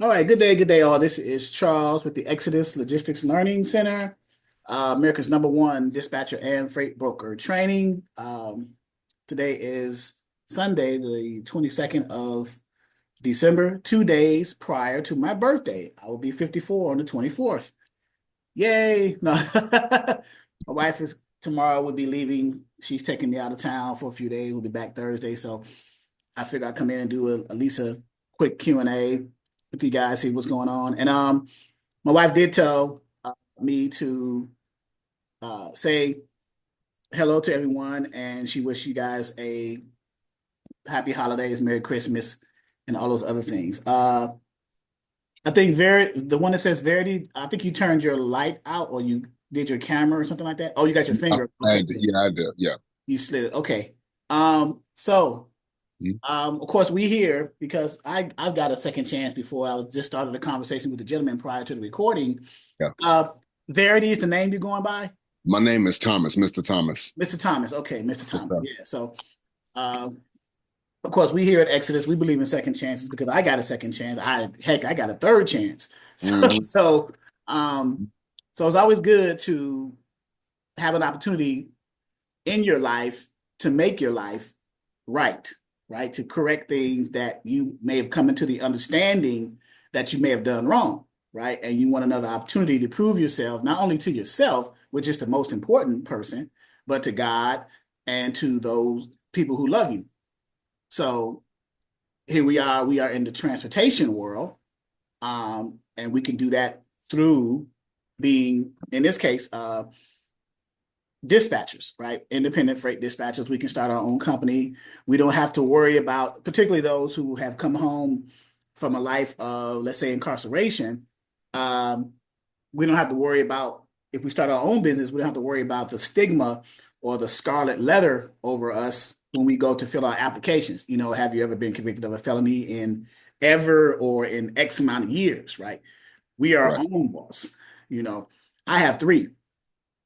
All right, good day, all. This is Charles with the Exodus Logistics Learning Center, America's #1 dispatcher and freight broker training. Today is Sunday, the 22nd of December, 2 days prior to my birthday. I will be 54 on the 24th. Yay! No, my wife is tomorrow will be leaving. She's taking me out of town for a few days. We'll be back Thursday, so I figure I'd come in and do at least a quick Q&A with you guys, see what's going on. And my wife did tell me to say hello to everyone, and she wished you guys a happy holidays, Merry Christmas, and all those other things. I think the one that says Verity, I think you turned your light out or you did your camera or something like that. Oh, you got your finger. Okay, good. Yeah, I did. Yeah. You slid it. Okay. So Mhm. of course, we here because I've got a second chance before I was just started a conversation with the gentleman prior to the recording. Yeah. Uh, Verity is the name you're going by? My name is Thomas, Mr. Thomas. Mr. Thomas. Okay, Mr. Yes, Thomas. sir. Yeah. So, uh, of course, we here at Exodus, we believe in second chances because I got a second chance. I got a third chance. So, Mhm. so, um, so it's always good to have an opportunity in your life to make your life right, right? To correct things that you may have come into the understanding that you may have done wrong, right? And you want another opportunity to prove yourself, not only to yourself, which is the most important person, but to God and to those people who love you. So here we are in the transportation world, and we can do that through being, in this case, dispatchers, right? Independent freight dispatchers. We can start our own company. We don't have to worry about, particularly those who have come home from a life of, let's say, incarceration. Um, we don't have to worry about, if we start our own business, we don't have to worry about the stigma or the scarlet letter over us when we go to fill out applications. Have you ever been convicted of a felony in ever or in X amount of years, right? We are our Right. own boss. You know, I have three.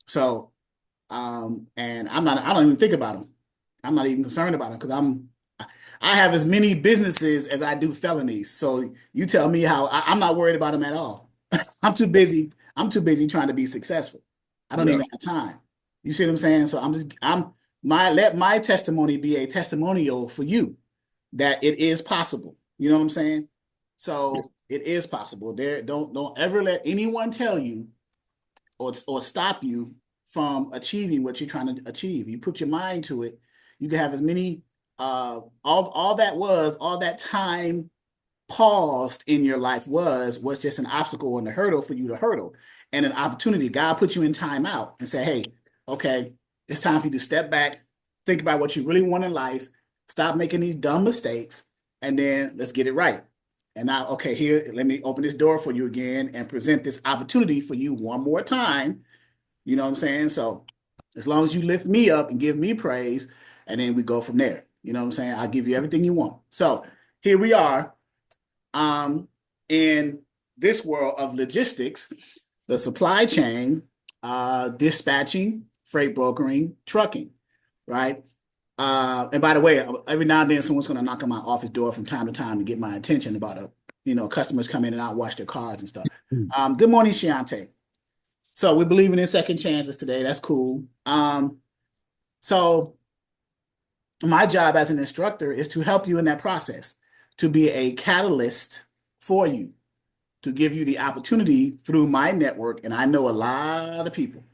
So and I don't even think about them. I'm not even concerned about them because I have as many businesses as I do felonies. So you tell me how I'm not worried about them at all. I'm too busy. I'm too busy trying to be successful. I don't Yeah. even have time. You see what I'm saying? So let my testimony be a testimonial for you that it is possible. You know what I'm saying? Yeah. So it is possible. Don't ever let anyone tell you or stop you from achieving what you're trying to achieve. You put your mind to it, you can have as many all that time paused in your life was just an obstacle and a hurdle for you to hurdle and an opportunity. God put you in time out and say, hey, okay, it's time for you to step back, think about what you really want in life, stop making these dumb mistakes, and then let's get it right. And now, okay, here, let me open this door for you again and present this opportunity for you one more time. You know what I'm saying? So as long as you lift me up and give me praise, and then we go from there. You know what I'm saying? I'll give you everything you want. So here we are, in this world of logistics, the supply chain, dispatching, freight brokering, trucking, right? And by the way, every now and then someone's going to knock on my office door from time to time to get my attention about customers come in and out, wash their cars and stuff. Mm. Good morning, Shiante. So we're believing in second chances today. That's cool. So my job as an instructor is to help you in that process, to be a catalyst for you, to give you the opportunity through my network. And I know a lot of people.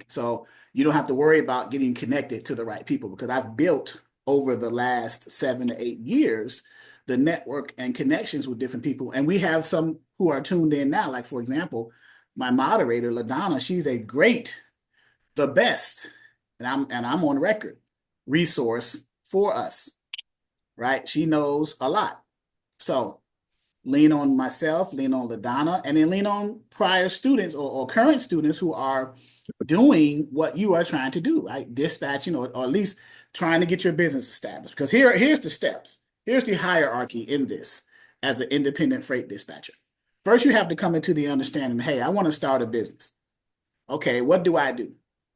So you don't have to worry about getting connected to the right people because I've built over the last 7 to 8 years the network and connections with different people. And we have some who are tuned in now. Like, for example, my moderator, LaDonna, she's a great, the best, and I'm on record, resource for us, right? She knows a lot. So lean on myself, lean on LaDonna, and then lean on prior students or current students who are doing what you are trying to do, right? Dispatching or at least trying to get your business established. Because here's the steps. Here's the hierarchy in this as an independent freight dispatcher. First, you have to come into the understanding, hey, I want to start a business. Okay, what do I do?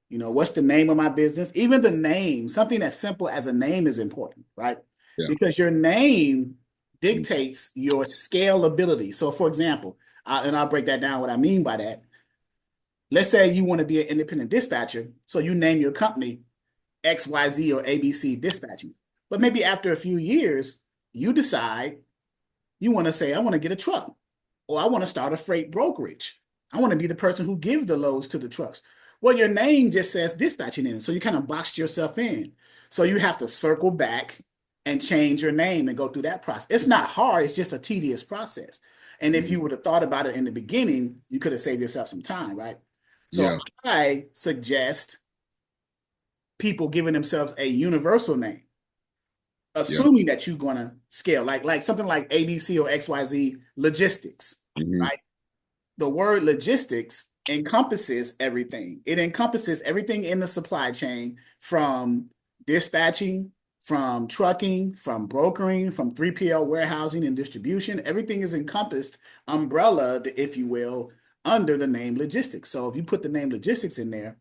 What's the name of my business? Even the name, something as simple as a name is important, right? Yeah. Because your name dictates your scalability. So, for example, and I'll break that down what I mean by that. Let's say you want to be an independent dispatcher, so you name your company XYZ or ABC Dispatching. But maybe after a few years, you decide you want to say, I want to get a truck, or I want to start a freight brokerage. I want to be the person who gives the loads to the trucks. Well, your name just says dispatching in it. So you kind of boxed yourself in. So you have to circle back and change your name and go through that process. It's not hard, it's just a tedious process. And if you would have thought about it in the beginning, you could have saved yourself some time, right? So Yeah. I suggest people giving themselves a universal name, Yeah. assuming that you're going to scale, like something like ABC or XYZ logistics, Hmm. right? The word logistics encompasses everything. It encompasses everything in the supply chain, from dispatching, from trucking, from brokering, from 3PL warehousing and distribution. Everything is encompassed, umbrella, if you will, under the name logistics. So if you put the name logistics in there,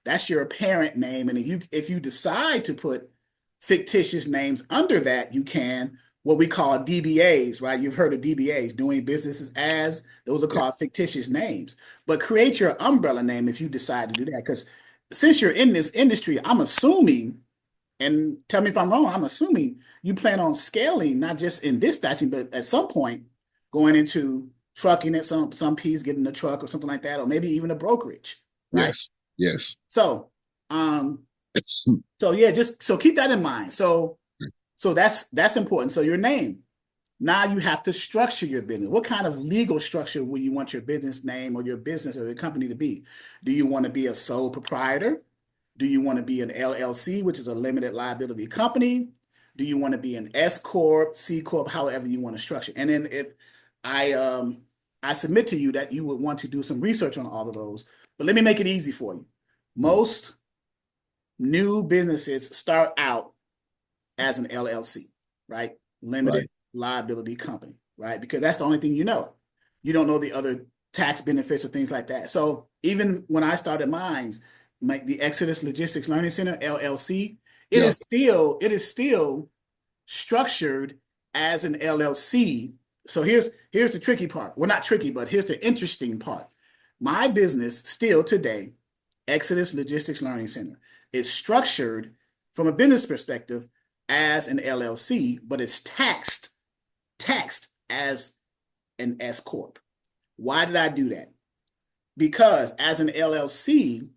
that's your parent name. And if you decide to put fictitious names under that, you can, what we call DBAs, right? You've heard of DBAs, doing businesses as, those are Yeah. called fictitious names. But create your umbrella name if you decide to do that. Because since you're in this industry, I'm assuming, and tell me if I'm wrong, I'm assuming you plan on scaling, not just in dispatching, but at some point going into trucking at some piece, getting a truck or something like that, or maybe even a brokerage, right? Yes. Yes. So, um, so yeah, just so keep that in mind. So that's important. So your name. Now you have to structure your business. What kind of legal structure will you want your business name or your business or your company to be? Do you want to be a sole proprietor? Do you want to be an LLC, which is a limited liability company? Do you want to be an S corp, C corp, however you want to structure? And then if I I submit to you that you would want to do some research on all of those, but let me make it easy for you. Most new businesses start out as an LLC, right? Right. Limited liability company, right? Because that's the only thing you know. You don't know the other tax benefits or things like that. So even when I started mine, the Exodus Logistics Learning Center (LLC), it Yeah. is still structured as an LLC. So here's the tricky part. Well, not tricky, but here's the interesting part. My business still today, Exodus Logistics Learning Center, is structured from a business perspective as an LLC, but it's taxed as an S corp. Why did I do that? Because as an LLC,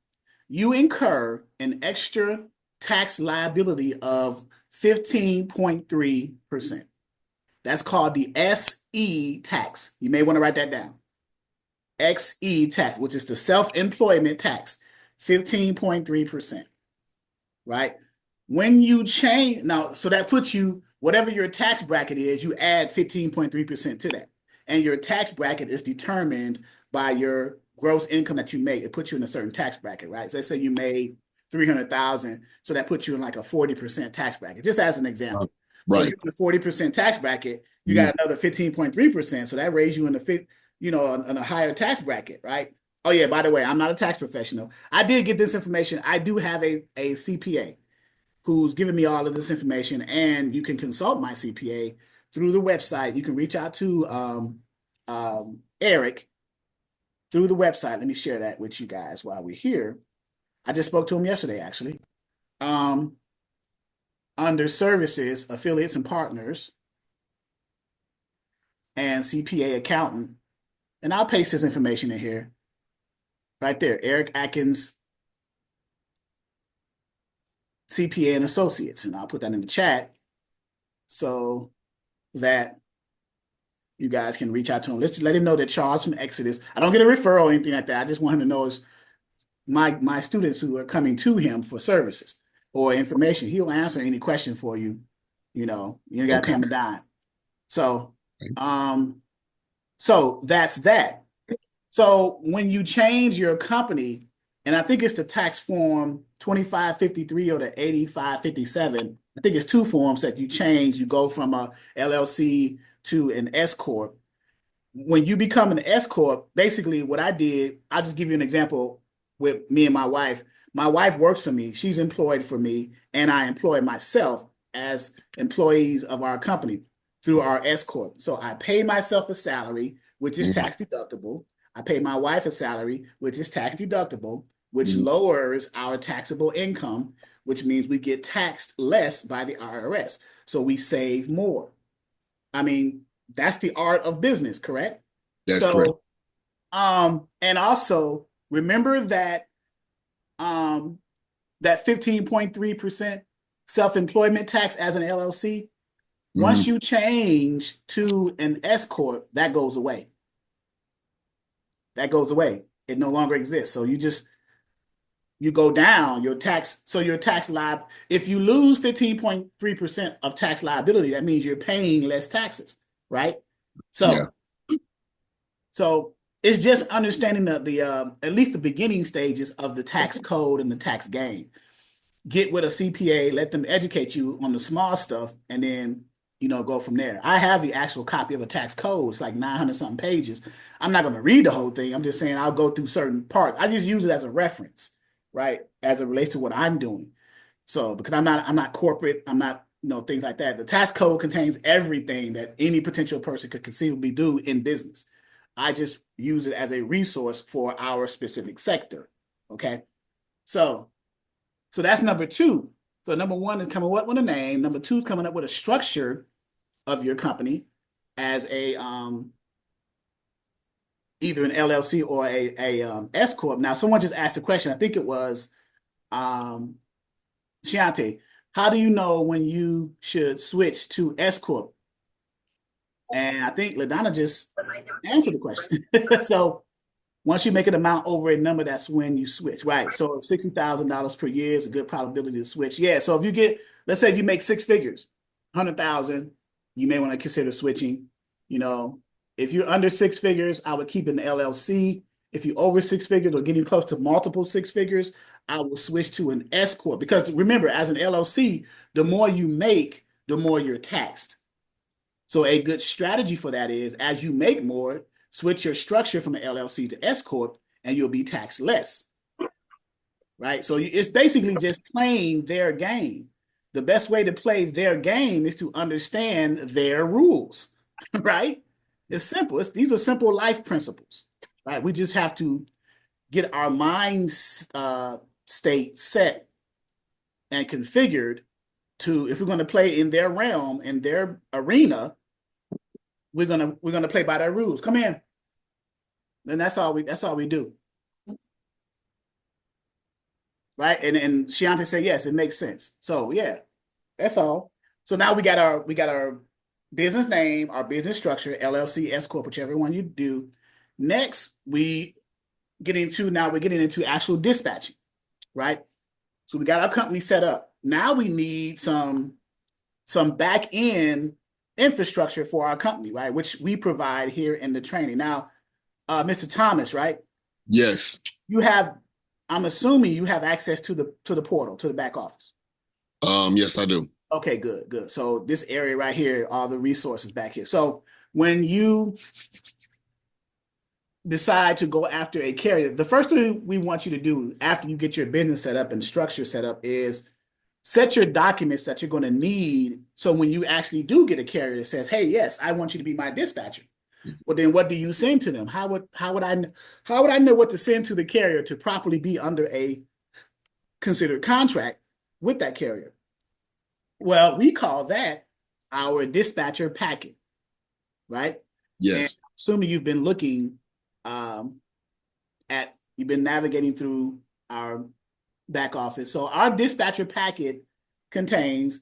you incur an extra tax liability of 15.3%. That's called the SE tax. You may want to write that down. XE tax, which is the self-employment tax, 15.3%, right? When you change, now, so that puts you, whatever your tax bracket is, you add 15.3% to that. And your tax bracket is determined by your gross income that you make. It puts you in a certain tax bracket, right? So let's say you made 300,000, so that puts you in like a 40% tax bracket, just as an example. So Right. you're in a 40% tax bracket, you Mhm. got another 15.3%. So that raised you in the fifth, in a higher tax bracket, right? Oh yeah, by the way, I'm not a tax professional. I did get this information. I do have a CPA who's giving me all of this information, and you can consult my CPA through the website. You can reach out to Eric through the website. Let me share that with you guys while we're here. I just spoke to him yesterday, actually. Um, Under services, affiliates, and partners, and CPA accountant, and I'll paste his information in here right there. Eric Atkins, CPA and Associates, and I'll put that in the chat so that you guys can reach out to him. Let's let him know that Charles from Exodus. I don't get a referral or anything like that. I just want him to know it's my students who are coming to him for services or information. He'll answer any question for you. You got to pay Okay. him a dime. So, um, so that's that. So when you change your company, and I think it's the tax form 2553 or the 8557. I think it's two forms that you change. You go from a LLC to an S corp. When you become an S corp, basically what I did, I'll just give you an example with me and my wife. My wife works for me. She's employed for me, and I employ myself as employees of our company. through our S corp. So I pay myself a salary, which is Mhm. tax deductible. I pay my wife a salary, which is tax deductible, which Mhm. lowers our taxable income, which means we get taxed less by the IRS. So we save more. I mean, that's the art of business, correct? That's correct. So, and also remember that um that 15.3% self-employment tax as an LLC. Once Mhm. you change to an S corp, that goes away. That goes away. It no longer exists. So you go down your tax. So your tax liab if you lose 15.3% of tax liability, that means you're paying less taxes, right? Yeah. So so it's just understanding the at least the beginning stages of the tax code and the tax game. Get with a CPA, let them educate you on the small stuff, and then go from there. I have the actual copy of a tax code. It's like 900 something pages. I'm not going to read the whole thing. I'm just saying I'll go through certain parts. I just use it as a reference, right, as it relates to what I'm doing. So because I'm not corporate, I'm not things like that. The tax code contains everything that any potential person could conceivably do in business. I just use it as a resource for our specific sector. Okay, so. So that's number two. So number one is coming up with a name. Number two is coming up with a structure of your company as a either an LLC or a S corp. Now, someone just asked a question. I think it was um, Shiante. How do you know when you should switch to S corp? And I think LaDonna just answered the question. So once you make an amount over a number, that's when you switch, right? So if $60,000 per year is a good probability to switch. Yeah. So if you get, let's say if you make six figures, 100,000, you may want to consider switching. You know, if you're under six figures, I would keep an LLC. If you're over six figures or getting close to multiple six figures, I will switch to an S corp because remember, as an LLC, the more you make, the more you're taxed. So a good strategy for that is as you make more, switch your structure from an LLC to S corp, and you'll be taxed less, right? So it's basically just playing their game. The best way to play their game is to understand their rules, right? It's simple. These are simple life principles, right? We just have to get our minds state set and configured to if we're going to play in their realm, in their arena, we're gonna play by their rules. Come in. And that's all we do. Right. And Shiante said, yes, it makes sense. So yeah, that's all. So now we got our business name, our business structure, LLC, S Corp, whichever one you do. Next, we're getting into actual dispatching, right? So we got our company set up. Now we need some back end infrastructure for our company, right? Which we provide here in the training. Now, Mr. Thomas, right? Yes. You have, I'm assuming you have access to the portal, to the back office. Yes, I do. Okay, good, good. So this area right here, all the resources back here. So when you decide to go after a carrier, the first thing we want you to do after you get your business set up and structure set up is set your documents that you're going to need. So when you actually do get a carrier that says, "Hey, yes, I want you to be my dispatcher," well, then what do you send to them? How would I know what to send to the carrier to properly be under a considered contract with that carrier? Well, we call that our dispatcher packet, right? And Yes. assuming you've been looking um, you've been navigating through our back office. So our dispatcher packet contains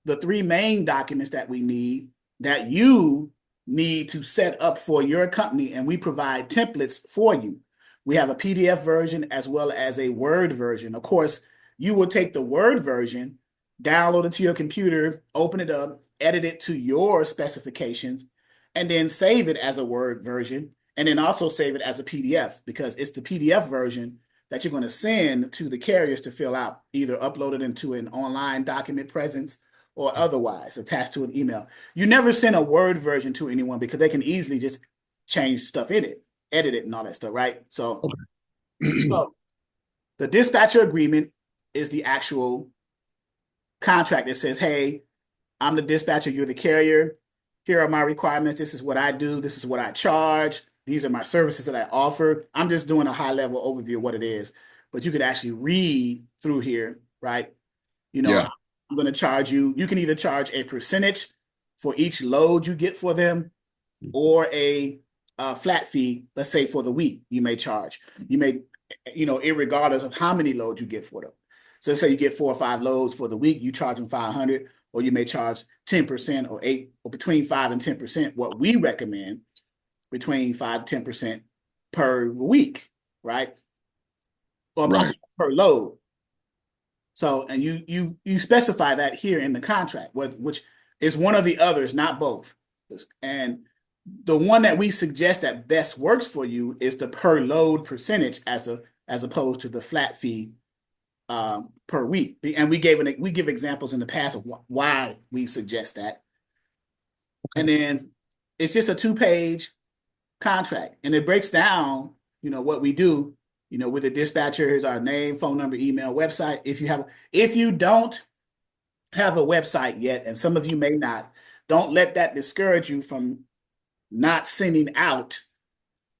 the three main documents that we need that you need to set up for your company, and we provide templates for you. We have a PDF version as well as a Word version. Of course, you will take the Word version, download it to your computer, open it up, edit it to your specifications, and then save it as a Word version, and then also save it as a PDF because it's the PDF version that you're going to send to the carriers to fill out, either upload it into an online document presence or otherwise attached to an email. You never send a Word version to anyone because they can easily just change stuff in it, edit it, and all that stuff, right? So, Okay. so the dispatcher agreement is the actual contract that says, hey, I'm the dispatcher, you're the carrier. here are my requirements. This is what I do. This is what I charge. These are my services that I offer. I'm just doing a high level overview of what it is, but you could actually read through here, right? You know, Yeah. I'm going to charge you. You can either charge a percentage for each load you get for them, or a flat fee. Let's say for the week, you may charge. You may, irregardless of how many loads you get for them. So let's say you get 4 or 5 loads for the week, you charge them 500, or you may charge 10% or 8 or between 5 and 10%. What we recommend between 5 to 10% per week, right? Or I'm Right. sorry, per load. So, and you specify that here in the contract, which is one of the others, not both. And the one that we suggest that best works for you is the per load percentage as opposed to the flat fee per week. And we give examples in the past of why we suggest that. And then it's just a 2-page contract, and it breaks down, what we do, with the dispatchers, our name, phone number, email, website. If you don't have a website yet, and some of you may not, don't let that discourage you from not sending out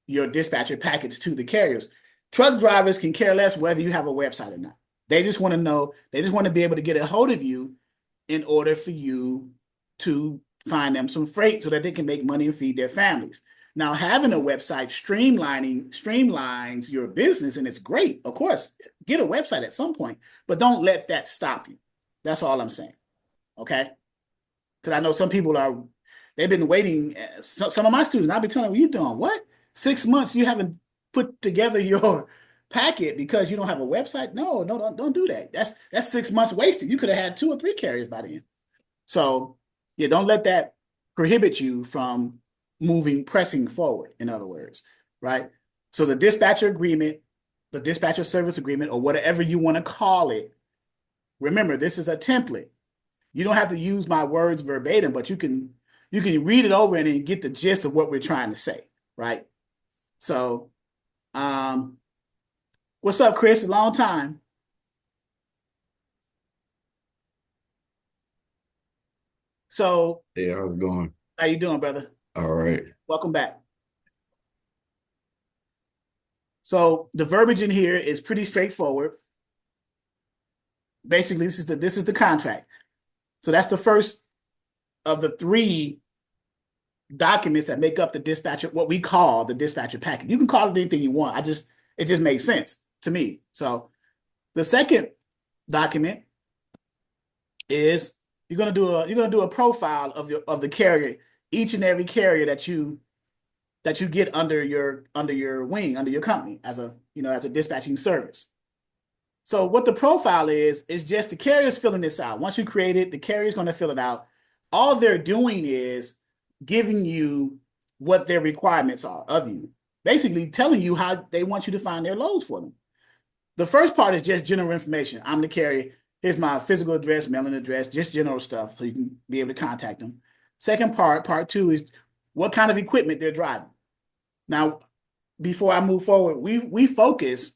your dispatcher packets to the carriers. Truck drivers can care less whether you have a website or not. They just want to know, they just want to be able to get a hold of you in order for you to find them some freight so that they can make money and feed their families. Now, having a website streamlines your business, and it's great. Of course, get a website at some point, but don't let that stop you. That's all I'm saying. Okay? Because I know some people they've been waiting. Some of my students, I'll be telling them, what are you doing? What? 6 months you haven't put together your packet because you don't have a website? No, no, don't do that. That's 6 months wasted. You could have had 2 or 3 carriers by then. So yeah, don't let that prohibit you from pressing forward, in other words, right? So the dispatcher agreement, the dispatcher service agreement, or whatever you want to call it, remember, this is a template. You don't have to use my words verbatim, but you can read it over and then get the gist of what we're trying to say, right? So, what's up, Chris? A long time. So, Hey, how's it going? how you doing, brother? All right. Welcome back. So, the verbiage in here is pretty straightforward. Basically, this is the contract. So that's the first of the 3 documents that make up the dispatcher, what we call the dispatcher packet. You can call it anything you want. It just makes sense to me. So the second document is you're gonna do a profile of the carrier, each and every carrier that you get under your wing, under your company as a dispatching service. So what the profile is just the carrier's filling this out. Once you create it, the carrier's going to fill it out. All they're doing is giving you what their requirements are of you, basically telling you how they want you to find their loads for them. The first part is just general information. I'm the carrier. Here's my physical address, mailing address, just general stuff so you can be able to contact them. Second part 2 is what kind of equipment they're driving. Now, before I move forward, we focus.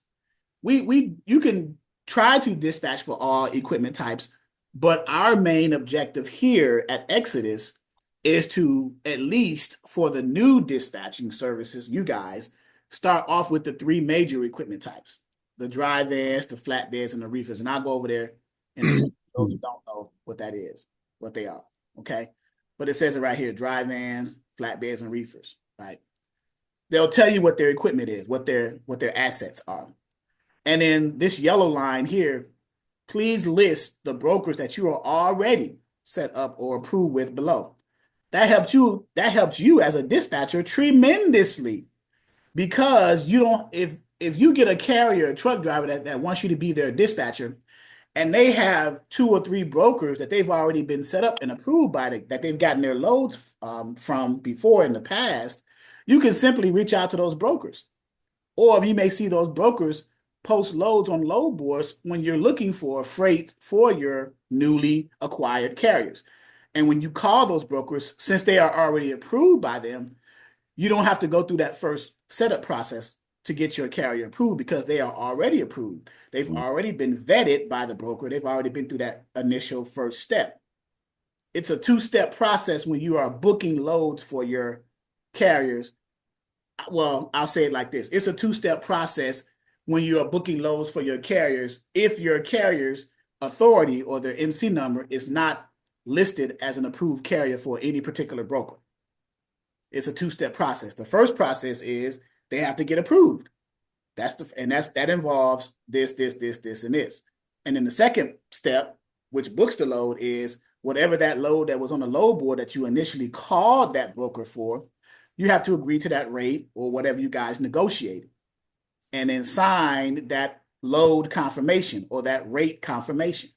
You can try to dispatch for all equipment types, but our main objective here at Exodus is to, at least for the new dispatching services, you guys start off with the 3 major equipment types: the dry vans, the flatbeds, and the reefers. And I'll go over there in a second, those who don't know what that is, what they are. Okay. But it says it right here: dry vans, flatbeds, and reefers, right? They'll tell you what their equipment is, what their assets are. And then this yellow line here, please list the brokers that you are already set up or approved with below. That helps you as a dispatcher tremendously, because you don't if you get a carrier, a truck driver that wants you to be their dispatcher, and they have 2 or 3 brokers that they've already been set up and approved that they've gotten their loads from before in the past, you can simply reach out to those brokers. Or you may see those brokers post loads on load boards when you're looking for freight for your newly acquired carriers. And when you call those brokers, since they are already approved by them, you don't have to go through that first setup process to get your carrier approved, because they are already approved. They've already been vetted by the broker. They've already been through that initial first step. it's a two-step process when you are booking loads for your carriers. Well, I'll say it like this. It's a two-step process when you are booking loads for your carriers if your carrier's authority or their MC number is not listed as an approved carrier for any particular broker. It's a two-step process. The first process is they have to get approved. That involves this, and this. And then the second step, which books the load, is whatever that load that was on the load board that you initially called that broker for, you have to agree to that rate or whatever you guys negotiated, and then sign that load confirmation or that rate confirmation,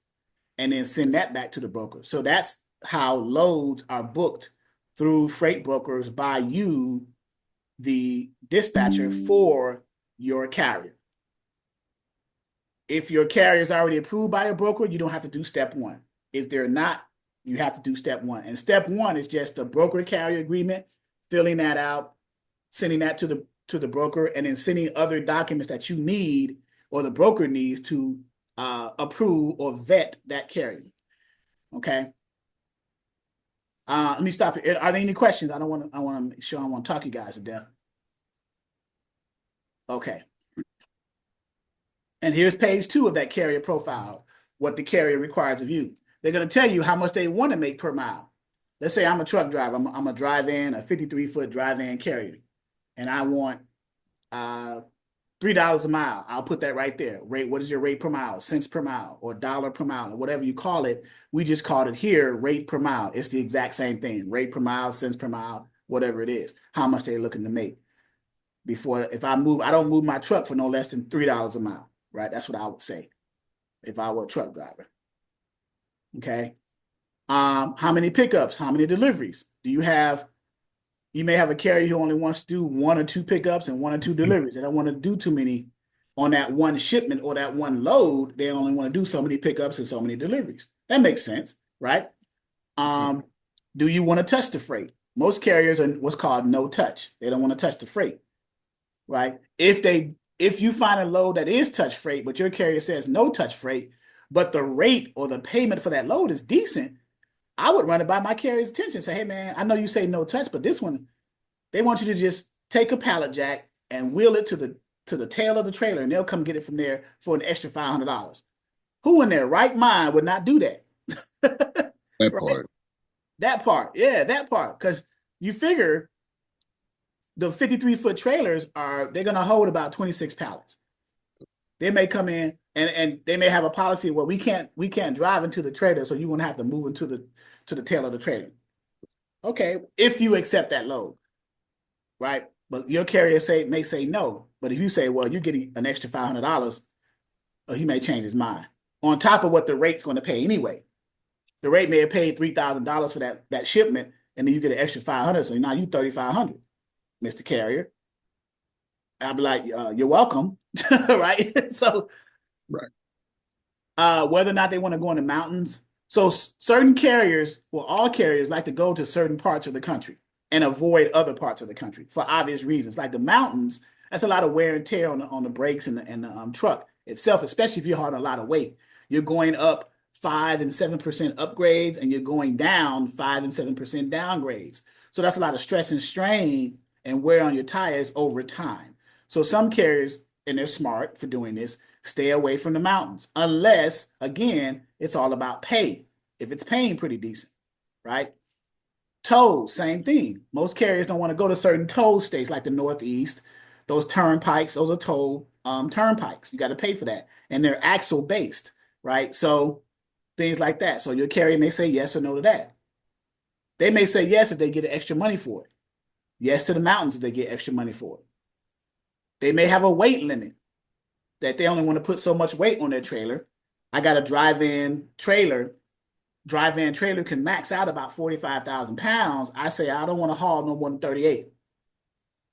and then send that back to the broker. So that's how loads are booked through freight brokers by you, the dispatcher for your carrier. If your carrier is already approved by a broker, you don't have to do step one. If they're not, you have to do step one. And step one is just the broker carrier agreement, filling that out, sending that to the broker, and then sending other documents that you need or the broker needs to approve or vet that carrier. Okay. Let me stop here. Are there any questions? I want to make sure I want to talk you guys to death. Okay. And here's page 2 of that carrier profile, what the carrier requires of you. They're going to tell you how much they want to make per mile. Let's say I'm a truck driver. I'm a drive-in, a 53-foot drive-in carrier, and I want $3 a mile. I'll put that right there. Rate. What is your rate per mile? Cents per mile or dollar per mile or whatever you call it. We just called it here rate per mile. It's the exact same thing. Rate per mile, cents per mile, whatever it is. How much they're looking to make. If I don't move my truck for no less than $3 a mile. Right? That's what I would say if I were a truck driver. Okay. How many pickups? How many deliveries do you have? You may have a carrier who only wants to do 1 or 2 pickups and 1 or 2 deliveries. They don't want to do too many on that one shipment or that one load. They only want to do so many pickups and so many deliveries. That makes sense, right? Do you want to touch the freight? Most carriers are what's called no touch. They don't want to touch the freight, right? If you find a load that is touch freight, but your carrier says no touch freight, but the rate or the payment for that load is decent, I would run it by my carrier's attention. Say, hey, man, I know you say no touch, but this one, they want you to just take a pallet jack and wheel it to the tail of the trailer, and they'll come get it from there for an extra $500. Who in their right mind would not do that? That right? part. That part. Yeah, that part. Because you figure the 53-foot trailers they're going to hold about 26 pallets. They may come in and they may have a policy where we can't drive into the trailer, so you're going to have to move into the tail of the trailer. Okay, if you accept that load, right? But your carrier may say no. But if you say, well, you're getting an extra $500, he may change his mind. On top of what the rate's going to pay anyway. The rate may have paid $3,000 for that shipment, and then you get an extra $500, so now you $3,500, Mr. Carrier. I'll be like, you're welcome, right? So, right. Whether or not they want to go in the mountains. So certain carriers, well, all carriers like to go to certain parts of the country and avoid other parts of the country for obvious reasons. Like the mountains, that's a lot of wear and tear on the brakes and the truck itself, especially if you're hauling a lot of weight. You're going up 5 and 7% upgrades, and you're going down 5 and 7% downgrades. So that's a lot of stress and strain and wear on your tires over time. So some carriers, and they're smart for doing this, stay away from the mountains, unless, again, it's all about pay. If it's paying pretty decent, right? Tolls, same thing. Most carriers don't want to go to certain toll states like the Northeast. Those turnpikes, those are toll turnpikes. You got to pay for that. And they're axle based, right? So things like that. So your carrier may say yes or no to that. They may say yes if they get extra money for it. Yes to the mountains if they get extra money for it. They may have a weight limit that they only want to put so much weight on their trailer. I got a drive-in trailer. Drive-in trailer can max out about 45,000 pounds. I say I don't want to haul no more than 38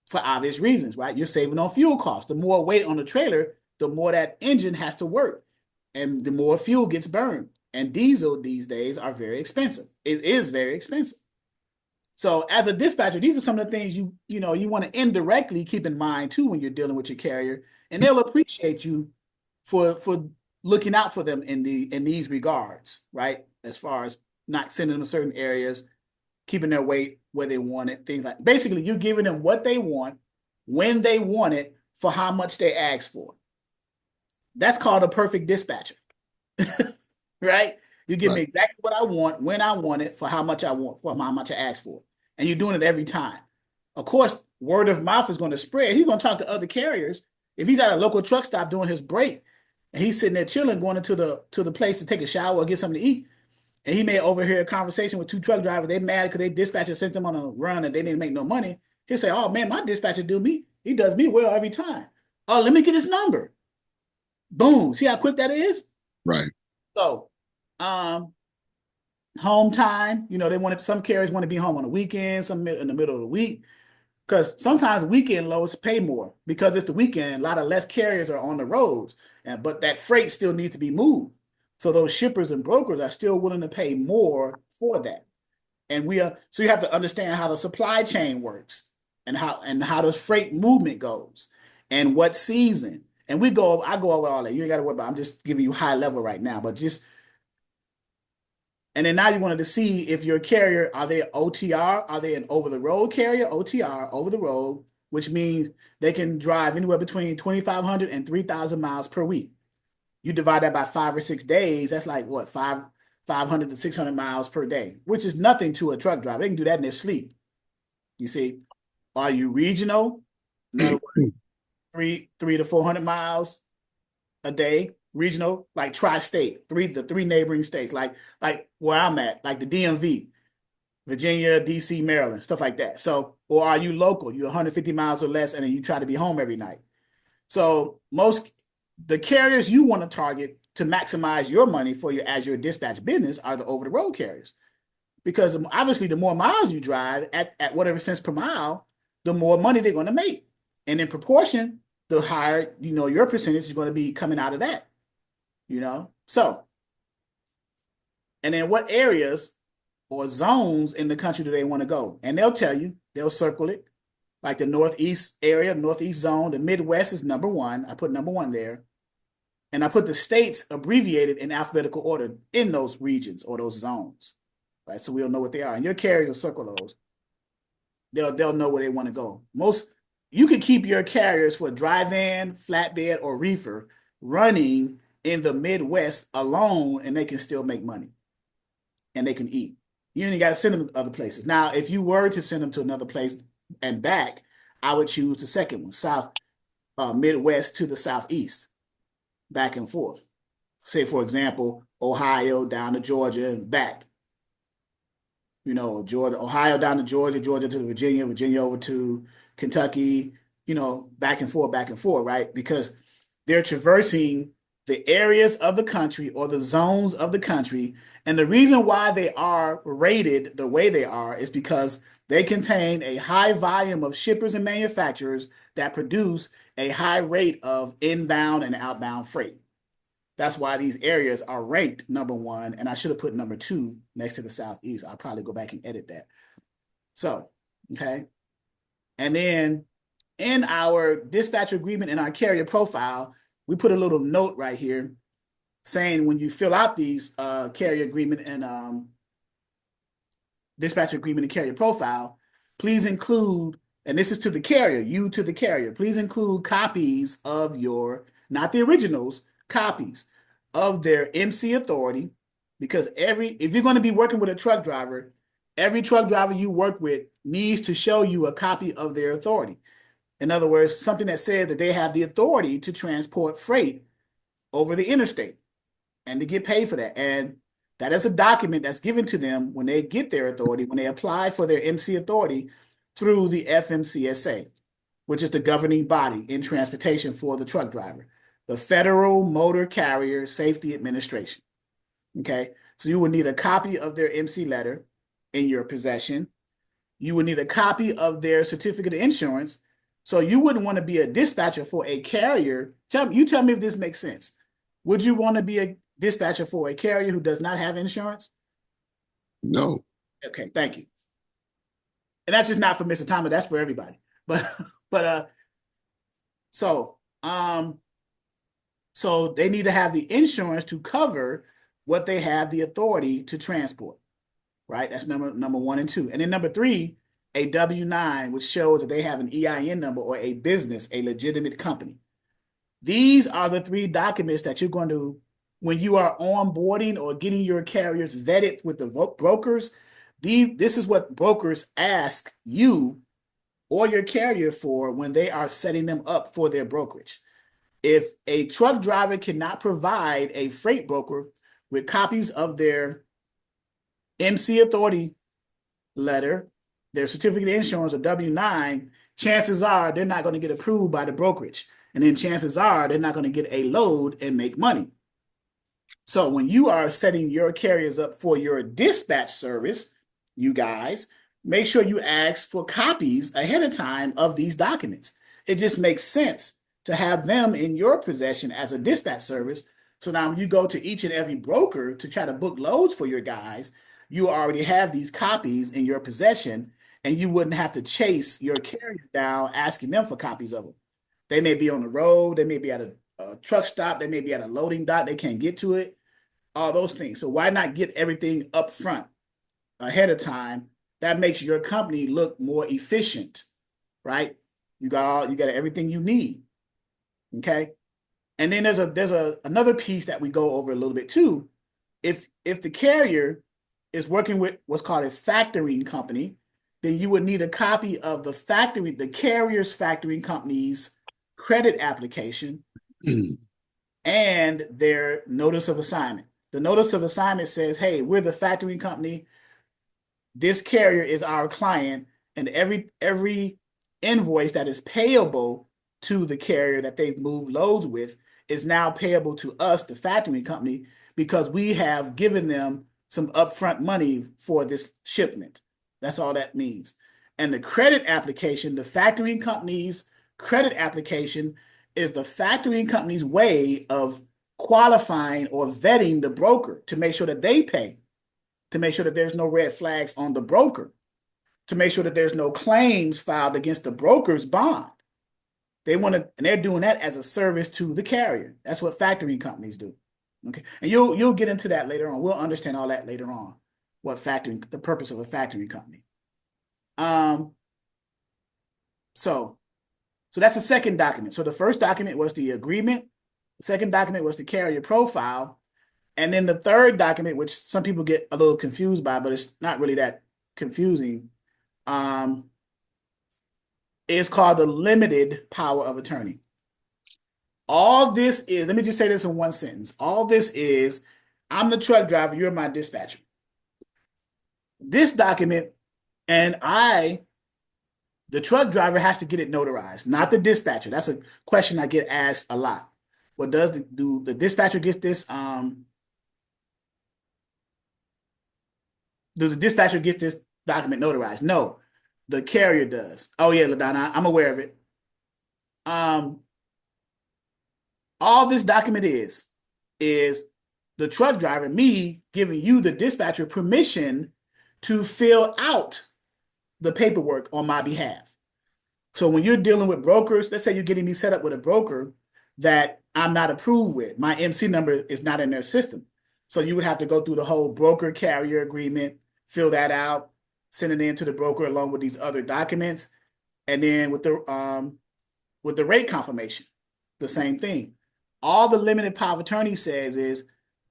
for obvious reasons, right? You're saving on fuel costs. The more weight on the trailer, the more that engine has to work, and the more fuel gets burned. And diesel these days are very expensive. It is very expensive. So as a dispatcher, these are some of the things you want to indirectly keep in mind too when you're dealing with your carrier, and they'll appreciate you for looking out for them in these regards, right? As far as not sending them to certain areas, keeping their weight where they want it, things like basically you're giving them what they want, when they want it, for how much they ask for. That's called a perfect dispatcher, right? You give me Right. exactly what I want, when I want it, for how much I want, for how much I ask for. And you're doing it every time. Of course, word of mouth is going to spread. He's going to talk to other carriers. If he's at a local truck stop doing his break and he's sitting there chilling, going into the place to take a shower or get something to eat, and he may overhear a conversation with two truck drivers. They mad because they dispatcher sent them on a run and they didn't make no money. He'll say, "Oh man, my dispatcher do me. He does me well every time. Oh, let me get his number." Boom. See how quick that is? Right. So, um, home time. They want to, some carriers want to be home on the weekend, some in the middle of the week. Because sometimes weekend loads pay more because it's the weekend. A lot of less carriers are on the roads, but that freight still needs to be moved. So those shippers and brokers are still willing to pay more for that. And so you have to understand how the supply chain works and how the freight movement goes and what season. And I go over all that. You ain't got to worry about it. I'm just giving you high level right now, but and then now you wanted to see if your carrier, are they OTR? Are they an over the road carrier? OTR, over the road, which means they can drive anywhere between 2,500 and 3,000 miles per week. You divide that by 5 or 6 days, that's like what, 500 to 600 miles per day, which is nothing to a truck driver. They can do that in their sleep. You see, are you regional? In other words, three to 400 miles a day, regional, like tri-state, the three neighboring states, like where I'm at, like the DMV, Virginia, DC, Maryland, stuff like that. So, or are you local? You're 150 miles or less, and then you try to be home every night. So the carriers you want to target to maximize your money for your as your dispatch business are the over the road carriers, because obviously the more miles you drive at whatever cents per mile, the more money they're going to make, and in proportion, the higher your percentage is going to be coming out of that. So, and then what areas or zones in the country do they want to go? And they'll tell you, they'll circle it, like the Northeast area, Northeast zone. The Midwest is number one. I put number one there. And I put the states abbreviated in alphabetical order in those regions or those zones, right? So we'll know what they are. And your carriers will circle those. They'll know where they want to go. You can keep your carriers for dry van, flatbed, or reefer running in the Midwest alone, and they can still make money and they can eat. You only got to send them to other places. Now, if you were to send them to another place and back, I would choose the second one, Midwest to the Southeast, back and forth. Say, for example, Ohio down to Georgia and back. Georgia, Ohio down to Georgia, Georgia to Virginia, Virginia over to Kentucky, back and forth, right? Because they're traversing the areas of the country or the zones of the country. And the reason why they are rated the way they are is because they contain a high volume of shippers and manufacturers that produce a high rate of inbound and outbound freight. That's why these areas are ranked number one, and I should have put number two next to the Southeast. I'll probably go back and edit that. So, okay. And then in our dispatcher agreement in our carrier profile, we put a little note right here saying when you fill out these carrier agreement and dispatcher agreement and carrier profile, please include, and this is to the carrier, you to the carrier, please include copies of not the originals, copies of their MC authority, because if you're going to be working with a truck driver, every truck driver you work with needs to show you a copy of their authority. In other words, something that says that they have the authority to transport freight over the interstate and to get paid for that. And that is a document that's given to them when they get their authority, when they apply for their MC authority through the FMCSA, which is the governing body in transportation for the truck driver, the Federal Motor Carrier Safety Administration. Okay, so you will need a copy of their MC letter in your possession. You would need a copy of their certificate of insurance. So you wouldn't want to be a dispatcher for a carrier. Tell me if this makes sense. Would you want to be a dispatcher for a carrier who does not have insurance? No. Okay, thank you. And that's just not for Mr. Thomas, that's for everybody. But but so so they need to have the insurance to cover what they have the authority to transport. right? That's number one and two. And then number three, a W-9, which shows that they have an EIN number or a business, a legitimate company. These are the three documents that you're going to, when you are onboarding or getting your carriers vetted with the brokers, this is what brokers ask you or your carrier for when they are setting them up for their brokerage. If a truck driver cannot provide a freight broker with copies of their MC authority letter, their certificate of insurance or W-9, chances are they're not going to get approved by the brokerage. And then chances are they're not going to get a load and make money. So when you are setting your carriers up for your dispatch service, you guys, make sure you ask for copies ahead of time of these documents. It just makes sense to have them in your possession as a dispatch service. So now when you go to each and every broker to try to book loads for your guys, you already have these copies in your possession and you wouldn't have to chase your carrier down asking them for copies of them. They may be on the road, they may be at a truck stop, they may be at a loading dock, they can't get to it, all those things. So why not get everything up front ahead of time? That makes your company look more efficient, right? You got everything you need. Okay. And then there's another piece that we go over a little bit too. If the carrier is working with what's called a factoring company, then you would need a copy of the carrier's factoring company's credit application and their notice of assignment. The notice of assignment says, hey, we're the factoring company. This carrier is our client, and every invoice that is payable to the carrier that they've moved loads with is now payable to us, the factoring company, because we have given them some upfront money for this shipment. That's all that means. And the credit application, the factoring company's credit application is the factoring company's way of qualifying or vetting the broker to make sure that they pay, to make sure that there's no red flags on the broker, to make sure that there's no claims filed against the broker's bond. They want to, and they're doing that as a service to the carrier. That's what factoring companies do. Okay, and you'll get into that later on. We'll understand all that later on. What factoring, the purpose of a factoring company. So that's the second document. So the first document was the agreement. The second document was the carrier profile. And then the third document, which some people get a little confused by, but it's not really that confusing, is called the limited power of attorney. All this is, let me just say this in one sentence. All this is, I'm the truck driver, you're my dispatcher. This document, and the truck driver has to get it notarized, not the dispatcher. That's a question I get asked a lot. What does the dispatcher get this? Does the dispatcher get this document notarized? No, the carrier does. Oh yeah, LaDonna, I'm aware of it. All this document is the truck driver, me giving you, the dispatcher, permission to fill out the paperwork on my behalf. So when you're dealing with brokers, let's say you're getting me set up with a broker that I'm not approved with, my MC number is not in their system. So you would have to go through the whole broker carrier agreement, fill that out, send it in to the broker along with these other documents. And then with the rate confirmation, the same thing. All the limited power of attorney says is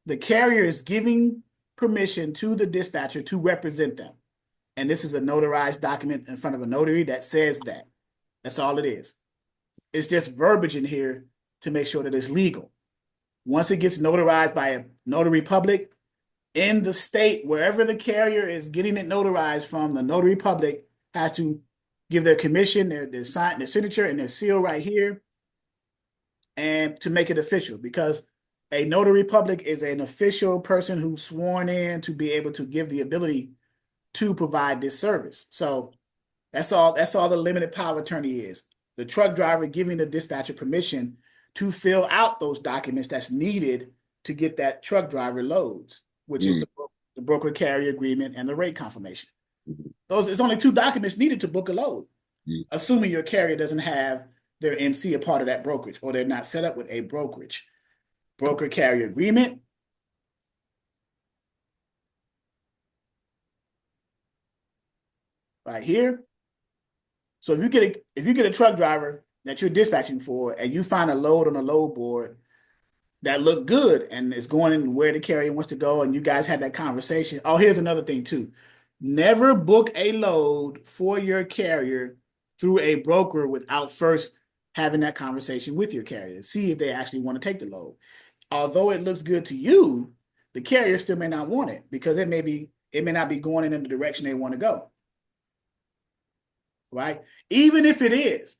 the carrier is giving permission to the dispatcher to represent them. And this is a notarized document in front of a notary that says that. That's all it is. It's just verbiage in here to make sure that it's legal. Once it gets notarized by a notary public in the state, wherever the carrier is getting it notarized from, the notary public has to give their commission, their sign, their signature, and their seal right here, and to make it official, because a notary public is an official person who's sworn in to be able to give the ability to provide this service. So that's all the limited power attorney is. The truck driver giving the dispatcher permission to fill out those documents that's needed to get that truck driver loads, which is the broker carrier agreement and the rate confirmation. It's only two documents needed to book a load, assuming your carrier doesn't have their MC a part of that brokerage, or they're not set up with a brokerage. Broker carrier agreement, right here. So if you get a truck driver that you're dispatching for and you find a load on a load board that look good and it's going in where the carrier wants to go, and you guys had that conversation. Oh, here's another thing too. Never book a load for your carrier through a broker without first having that conversation with your carrier. See if they actually want to take the load. Although it looks good to you, the carrier still may not want it because it may not be going in the direction they want to go. Right? Even if it is,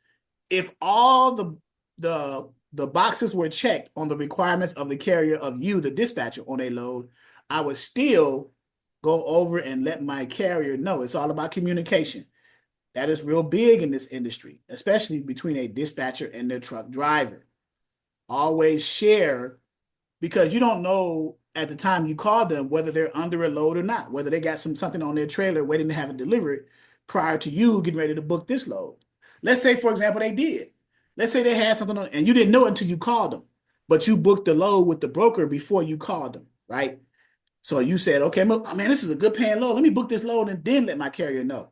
if all the boxes were checked on the requirements of the carrier of you, the dispatcher, on a load, I would still go over and let my carrier know. It's all about communication. That is real big in this industry, especially between a dispatcher and their truck driver. Always share, because you don't know at the time you call them whether they're under a load or not, whether they got something on their trailer waiting to have it delivered prior to you getting ready to book this load. Let's say, for example, they did. Let's say they had something on and you didn't know it until you called them, but you booked the load with the broker before you called them, right? So you said, okay, oh, man, this is a good paying load. Let me book this load and then let my carrier know.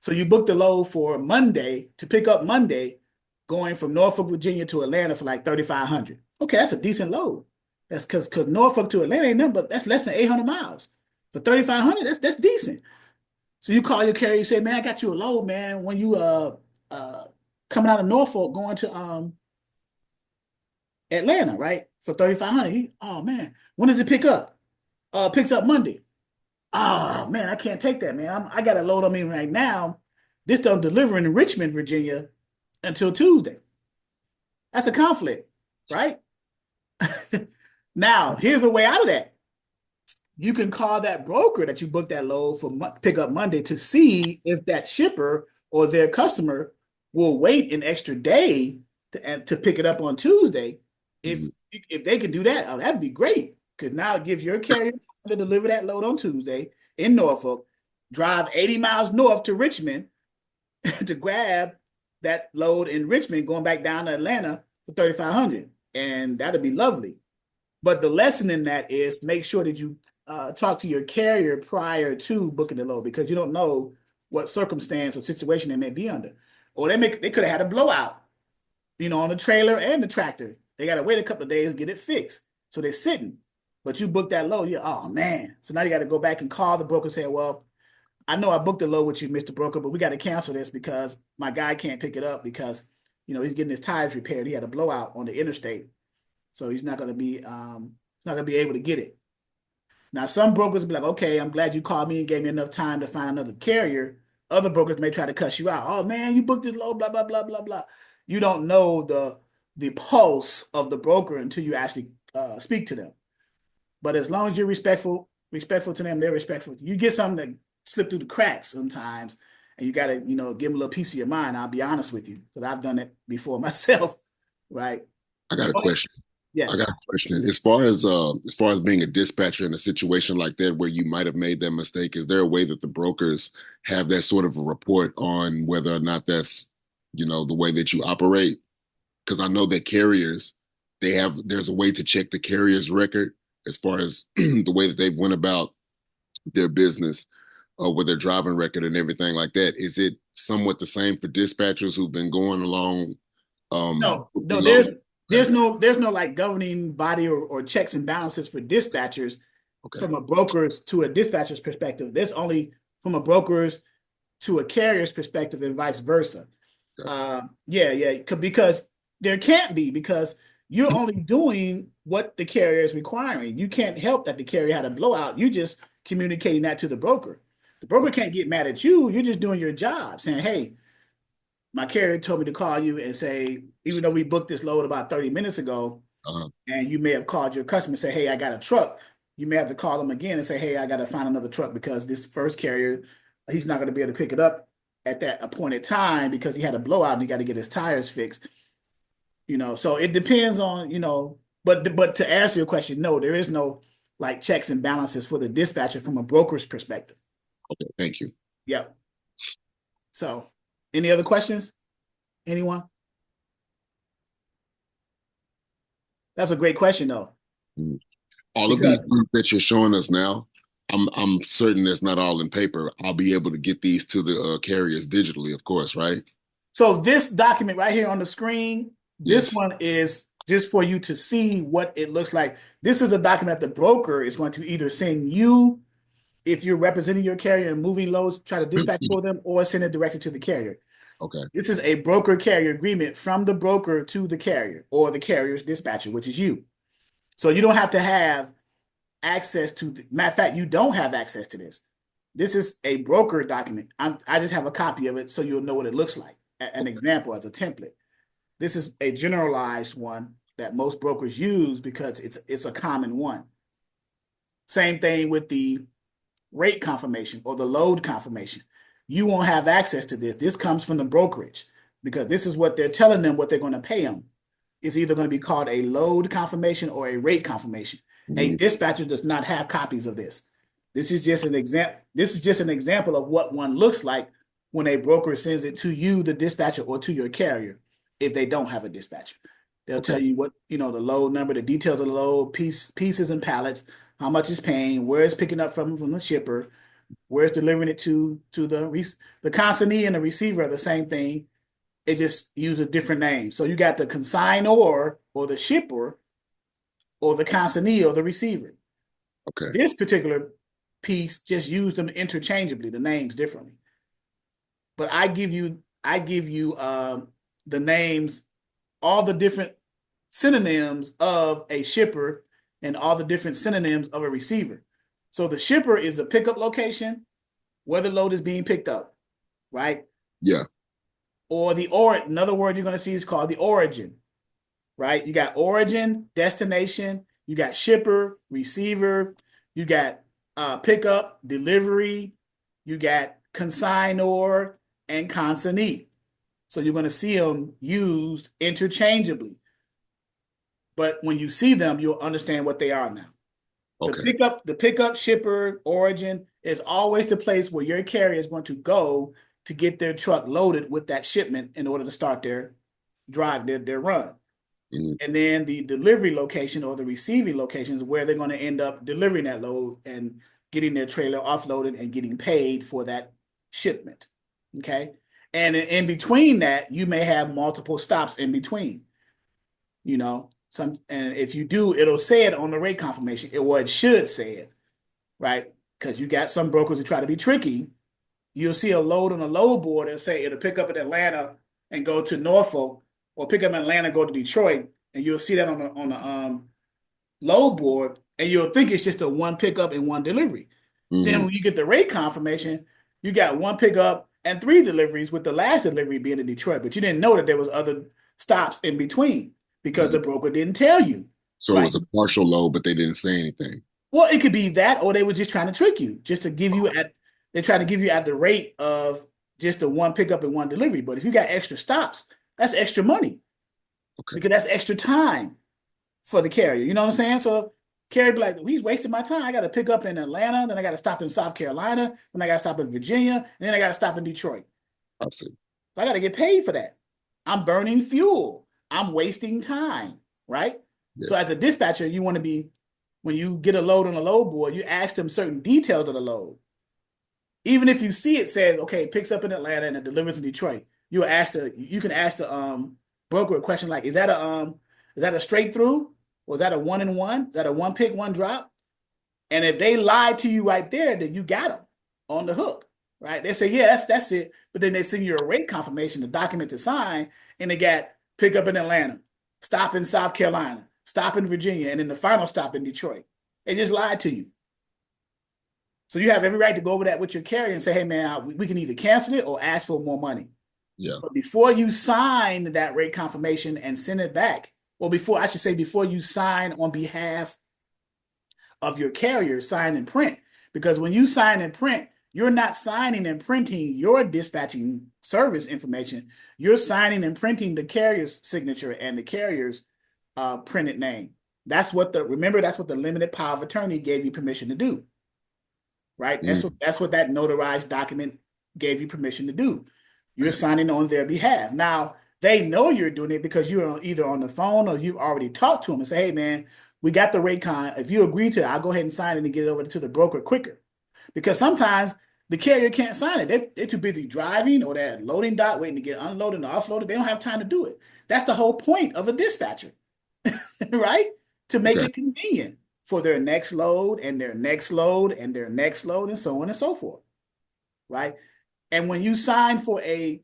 So you booked the load for Monday to pick up Monday, going from Norfolk, Virginia to Atlanta for like 3,500. Okay, that's a decent load. That's because Norfolk to Atlanta ain't nothing but that's less than 800 miles. For 3,500, that's decent. So you call your carrier, you say, man, I got you a load, man. When you uh coming out of Norfolk going to Atlanta, right? For 3,500. Oh man, when does it pick up? Picks up Monday. Oh man, I can't take that, man. I got a load on me right now. This don't deliver in Richmond, Virginia until Tuesday. That's a conflict, right? Now, here's a way out of that. You can call that broker that you booked that load for pick up Monday to see if that shipper or their customer will wait an extra day to pick it up on Tuesday. If Mhm. if they can do that, oh, that'd be great. Because now it gives your carrier time to deliver that load on Tuesday in Norfolk, drive 80 miles north to Richmond to grab that load in Richmond, going back down to Atlanta for 3,500. And that'd be lovely. But the lesson in that is make sure that you talk to your carrier prior to booking the load, because you don't know what circumstance or situation they may be under. Or they could have had a blowout, on the trailer and the tractor. They got to wait a couple of days to get it fixed. So they're sitting. But you booked that load. Oh man. So now you got to go back and call the broker and say, well, I know I booked the load with you, Mr. Broker, but we got to cancel this because my guy can't pick it up because he's getting his tires repaired. He had a blowout on the interstate. So he's not gonna be able to get it. Now, some brokers will be like, okay, I'm glad you called me and gave me enough time to find another carrier. Other brokers may try to cuss you out. Oh man, you booked this low, blah, blah, blah, blah, blah. You don't know the pulse of the broker until you actually speak to them. But as long as you're respectful to them, they're respectful. You get something that slip through the cracks sometimes, and you gotta, give them a little piece of your mind. I'll be honest with you, because I've done it before myself, right? I got a Go ahead. question. I got Yes. a question. As far as being a dispatcher in a situation like that where you might have made that mistake, is there a way that the brokers have that sort of a report on whether or not that's, the way that you operate? Because I know that carriers, there's a way to check the carrier's record as far as the way that they've went about their business with their driving record and everything like that. Is it somewhat the same for dispatchers who've been going along No, with the no, load? Okay. there's no like governing body or checks and balances for dispatchers Okay. from a broker's to a dispatcher's perspective. There's only from a broker's to a carrier's perspective and vice versa. Gotcha. Yeah, because there can't be, because you're only doing what the carrier is requiring. You can't help that the carrier had a blowout. You just communicating that to the broker. The broker can't get mad at you. You're just doing your job, saying, "Hey, my carrier told me to call you and say, even though we booked this load about 30 minutes ago, Uh-huh. and you may have called your customer and say, hey, I got a truck. You may have to call them again and say, hey, I got to find another truck because this first carrier, he's not going to be able to pick it up at that appointed time because he had a blowout and he got to get his tires fixed. So it depends on, but to answer your question, no, there is no like checks and balances for the dispatcher from a broker's perspective. Okay. Thank you. Yep. So any other questions? Anyone? That's a great question though, Mm. All of these because things that you're showing us now, I'm certain that's not all in paper. I'll be able to get these to the carriers digitally, of course, right? So this document right here on the screen, this Yes. one is just for you to see what it looks like. This is a document that the broker is going to either send you if you're representing your carrier and moving loads, try to dispatch for them, or send it directly to the carrier. Okay. This is a broker carrier agreement from the broker to the carrier or the carrier's dispatcher, which is you. So you don't have to have access to matter of fact, you don't have access to this. This is a broker document. I just have a copy of it so you'll know what it looks like. An example as a template. This is a generalized one that most brokers use because it's a common one. Same thing with the rate confirmation or the load confirmation. You won't have access to this. This comes from the brokerage because this is what they're telling them what they're going to pay them. It's either going to be called a load confirmation or a rate confirmation. A Mhm. dispatcher does not have copies of this. This is just an example. This is just an example of what one looks like when a broker sends it to you, the dispatcher, or to your carrier. If they don't have a dispatcher, they'll tell Okay. you what the load number, the details of the load, pieces and pallets, how much it's paying, where it's picking up from the shipper, where it's delivering it to the consignee and the receiver are the same thing. It just uses a different name. So you got the consignor or the shipper or the consignee or the receiver. Okay. This particular piece just used them interchangeably, the names differently. But I give you the names, all the different synonyms of a shipper and all the different synonyms of a receiver. So the shipper is a pickup location where the load is being picked up, right? Yeah. Or another word you're going to see is called the origin, right? You got origin, destination, you got shipper, receiver, you got pickup, delivery, you got consignor and consignee. So you're going to see them used interchangeably. But when you see them, you'll understand what they are now. Okay. The pickup shipper origin is always the place where your carrier is going to go to get their truck loaded with that shipment in order to start their drive, their run. Mhm. And then the delivery location or the receiving location is where they're going to end up delivering that load and getting their trailer offloaded and getting paid for that shipment. Okay. And in between that, you may have multiple stops in between, and if you do, it'll say it on the rate confirmation. It should say it, right? Because you got some brokers who try to be tricky. You'll see a load on a load board and say it'll pick up in Atlanta and go to Norfolk, or pick up in Atlanta and go to Detroit, and you'll see that on the load board, and you'll think it's just a one pickup and one delivery. Then Mhm. when you get the rate confirmation, you got one pickup and three deliveries, with the last delivery being in Detroit, but you didn't know that there was other stops in between because Mhm. the broker didn't tell you, So it right? was a partial load, but they didn't say anything. Well, it could be that, or they were just trying to trick you, just to give you at they try to give you at the rate of just the one pickup and one delivery. But if you got extra stops, that's extra money Okay. because that's extra time for the carrier. You know what I'm saying? So carrier be like, he's wasting my time. I got to pick up in Atlanta, then I got to stop in South Carolina, then I got to stop in Virginia, and then I got to stop in Detroit. I see. So I got to get paid for that. I'm burning fuel. I'm wasting time, right? Yeah. So as a dispatcher, you want to be when you get a load on a load board, you ask them certain details of the load. Even if you see it says, okay, it picks up in Atlanta and it delivers in Detroit, you can ask the broker a question like, is that a straight through? Or is that a one and one? Is that a one pick, one drop? And if they lie to you right there, then you got them on the hook, right? They say, yeah, that's it. But then they send you a rate confirmation, the document to sign, and they got pick up in Atlanta, stop in South Carolina, stop in Virginia, and then the final stop in Detroit. They just lied to you. So you have every right to go over that with your carrier and say, hey, man, we can either cancel it or ask for more money. Yeah. But before you sign that rate confirmation and send it back, well, before you sign on behalf of your carrier, sign and print. Because when you sign and print, you're not signing and printing your dispatching service information. You're signing and printing the carrier's signature and the carrier's printed name. Remember, that's what the limited power of attorney gave you permission to do, right? Mhm. That's what that notarized document gave you permission to do. You're signing on their behalf. Now, they know you're doing it because you're either on the phone or you've already talked to them and say, hey, man, we got the rate con. If you agree to it, I'll go ahead and sign it and get it over to the broker quicker. Because sometimes the carrier can't sign it. They're too busy driving or they're at loading dock waiting to get unloaded and offloaded. They don't have time to do it. That's the whole point of a dispatcher, right? To make Okay. it convenient for their next load and their next load and their next load and so on and so forth, right? And when you sign for a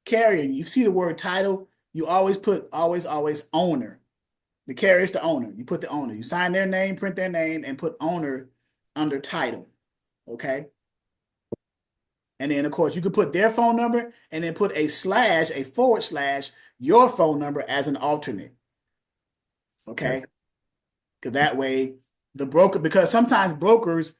carrier and you see the word title, you always put always owner. The carrier is the owner. You put the owner. You sign their name, print their name, and put owner under title. Okay. And then, of course, you could put their phone number and then put a forward slash, your phone number as an alternate. Okay. Okay. Because that way, the broker, because sometimes brokers,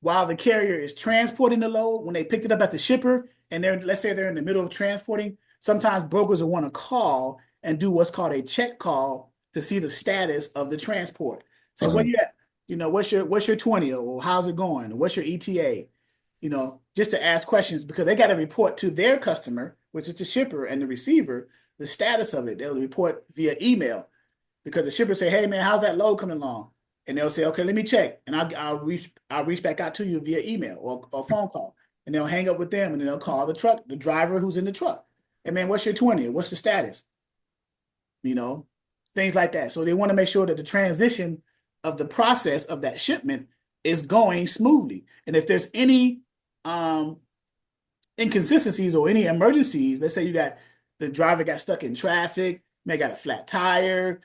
while the carrier is transporting the load, when they picked it up at the shipper and let's say they're in the middle of transporting, sometimes brokers will want to call and do what's called a check call to see the status of the transport. Say, where Uh-huh. you at? What's your 20 or how's it going? What's your ETA? Just to ask questions because they got to report to their customer, which is the shipper and the receiver, the status of it. They'll report via email because the shipper say, "Hey man, how's that load coming along?" And they'll say, "Okay, let me check," and I'll reach back out to you via email or phone call, and they'll hang up with them and then they'll call the driver who's in the truck. Hey man, what's your 20? What's the status? You know, things like that. So they want to make sure that the transition of the process of that shipment is going smoothly. And if there's any um, inconsistencies or any emergencies, let's say the driver got stuck in traffic, may got a flat tire,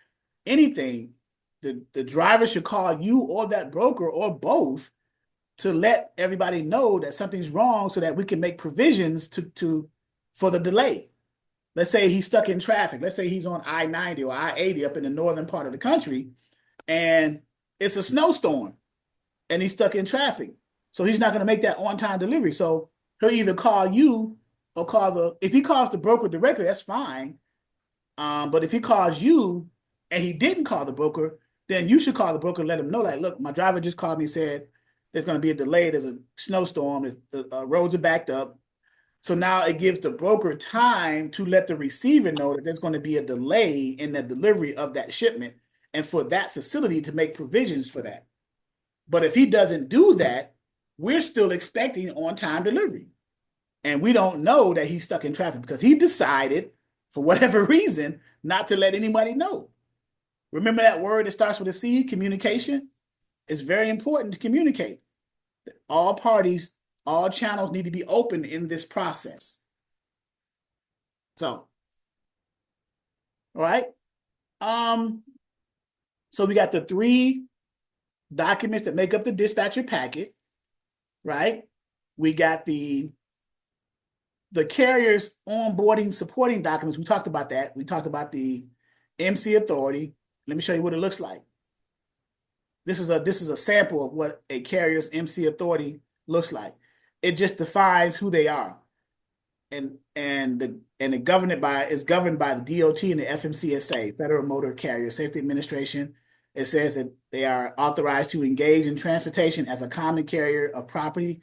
anything, the driver should call you or that broker or both to let everybody know that something's wrong so that we can make provisions to for the delay. Let's say he's stuck in traffic. Let's say he's on I-90 or I-80 up in the northern part of the country, and it's a snowstorm, and he's stuck in traffic. So he's not going to make that on-time delivery. So he'll either call you or if he calls the broker directly, that's fine. But if he calls you and he didn't call the broker, then you should call the broker and let him know, like, look, my driver just called me and said there's going to be a delay. There's a snowstorm. The roads are backed up. So now it gives the broker time to let the receiver know that there's going to be a delay in the delivery of that shipment and for that facility to make provisions for that. But if he doesn't do that, we're still expecting on-time delivery. And we don't know that he's stuck in traffic because he decided, for whatever reason, not to let anybody know. Remember that word that starts with a C, communication? It's very important to communicate. All parties, all channels need to be open in this process. So, all right. So we got the 3 documents that make up the dispatcher packet, right? We got the carrier's onboarding supporting documents. We talked about that. We talked about the MC authority. Let me show you what it looks like. This is a sample of what a carrier's MC authority looks like. It just defines who they are. And it's governed by the DOT and the FMCSA, Federal Motor Carrier Safety Administration. It says that they are authorized to engage in transportation as a common carrier of property,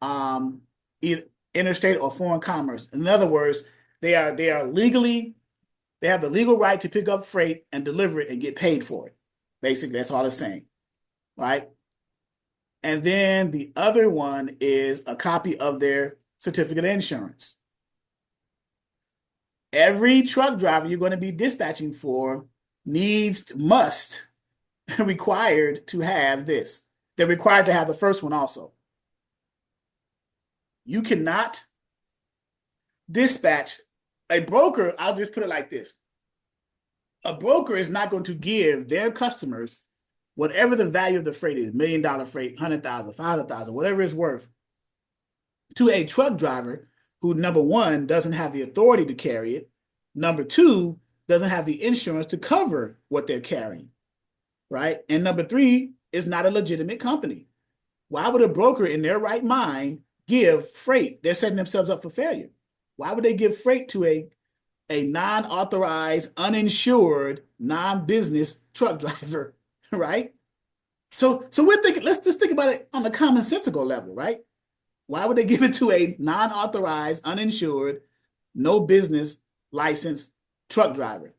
either interstate or foreign commerce. In other words, they have the legal right to pick up freight and deliver it and get paid for it. Basically, that's all it's saying, right? And then the other one is a copy of their certificate of insurance. Every truck driver you're going to be dispatching for must required to have this. They're required to have the first one also. You cannot dispatch a broker. I'll just put it like this. A broker is not going to give their customers whatever the value of the freight is, $1 million freight, 100,000, 500,000, whatever it's worth, to a truck driver who, number one, doesn't have the authority to carry it. Number two, doesn't have the insurance to cover what they're carrying, right? And number three, is not a legitimate company. Why would a broker in their right mind give freight? They're setting themselves up for failure. Why would they give freight to a non-authorized, uninsured, non-business truck driver, right? So we're thinking, let's just think about it on a commonsensical level, right? Why would they give it to a non-authorized, uninsured, no business licensed truck driver?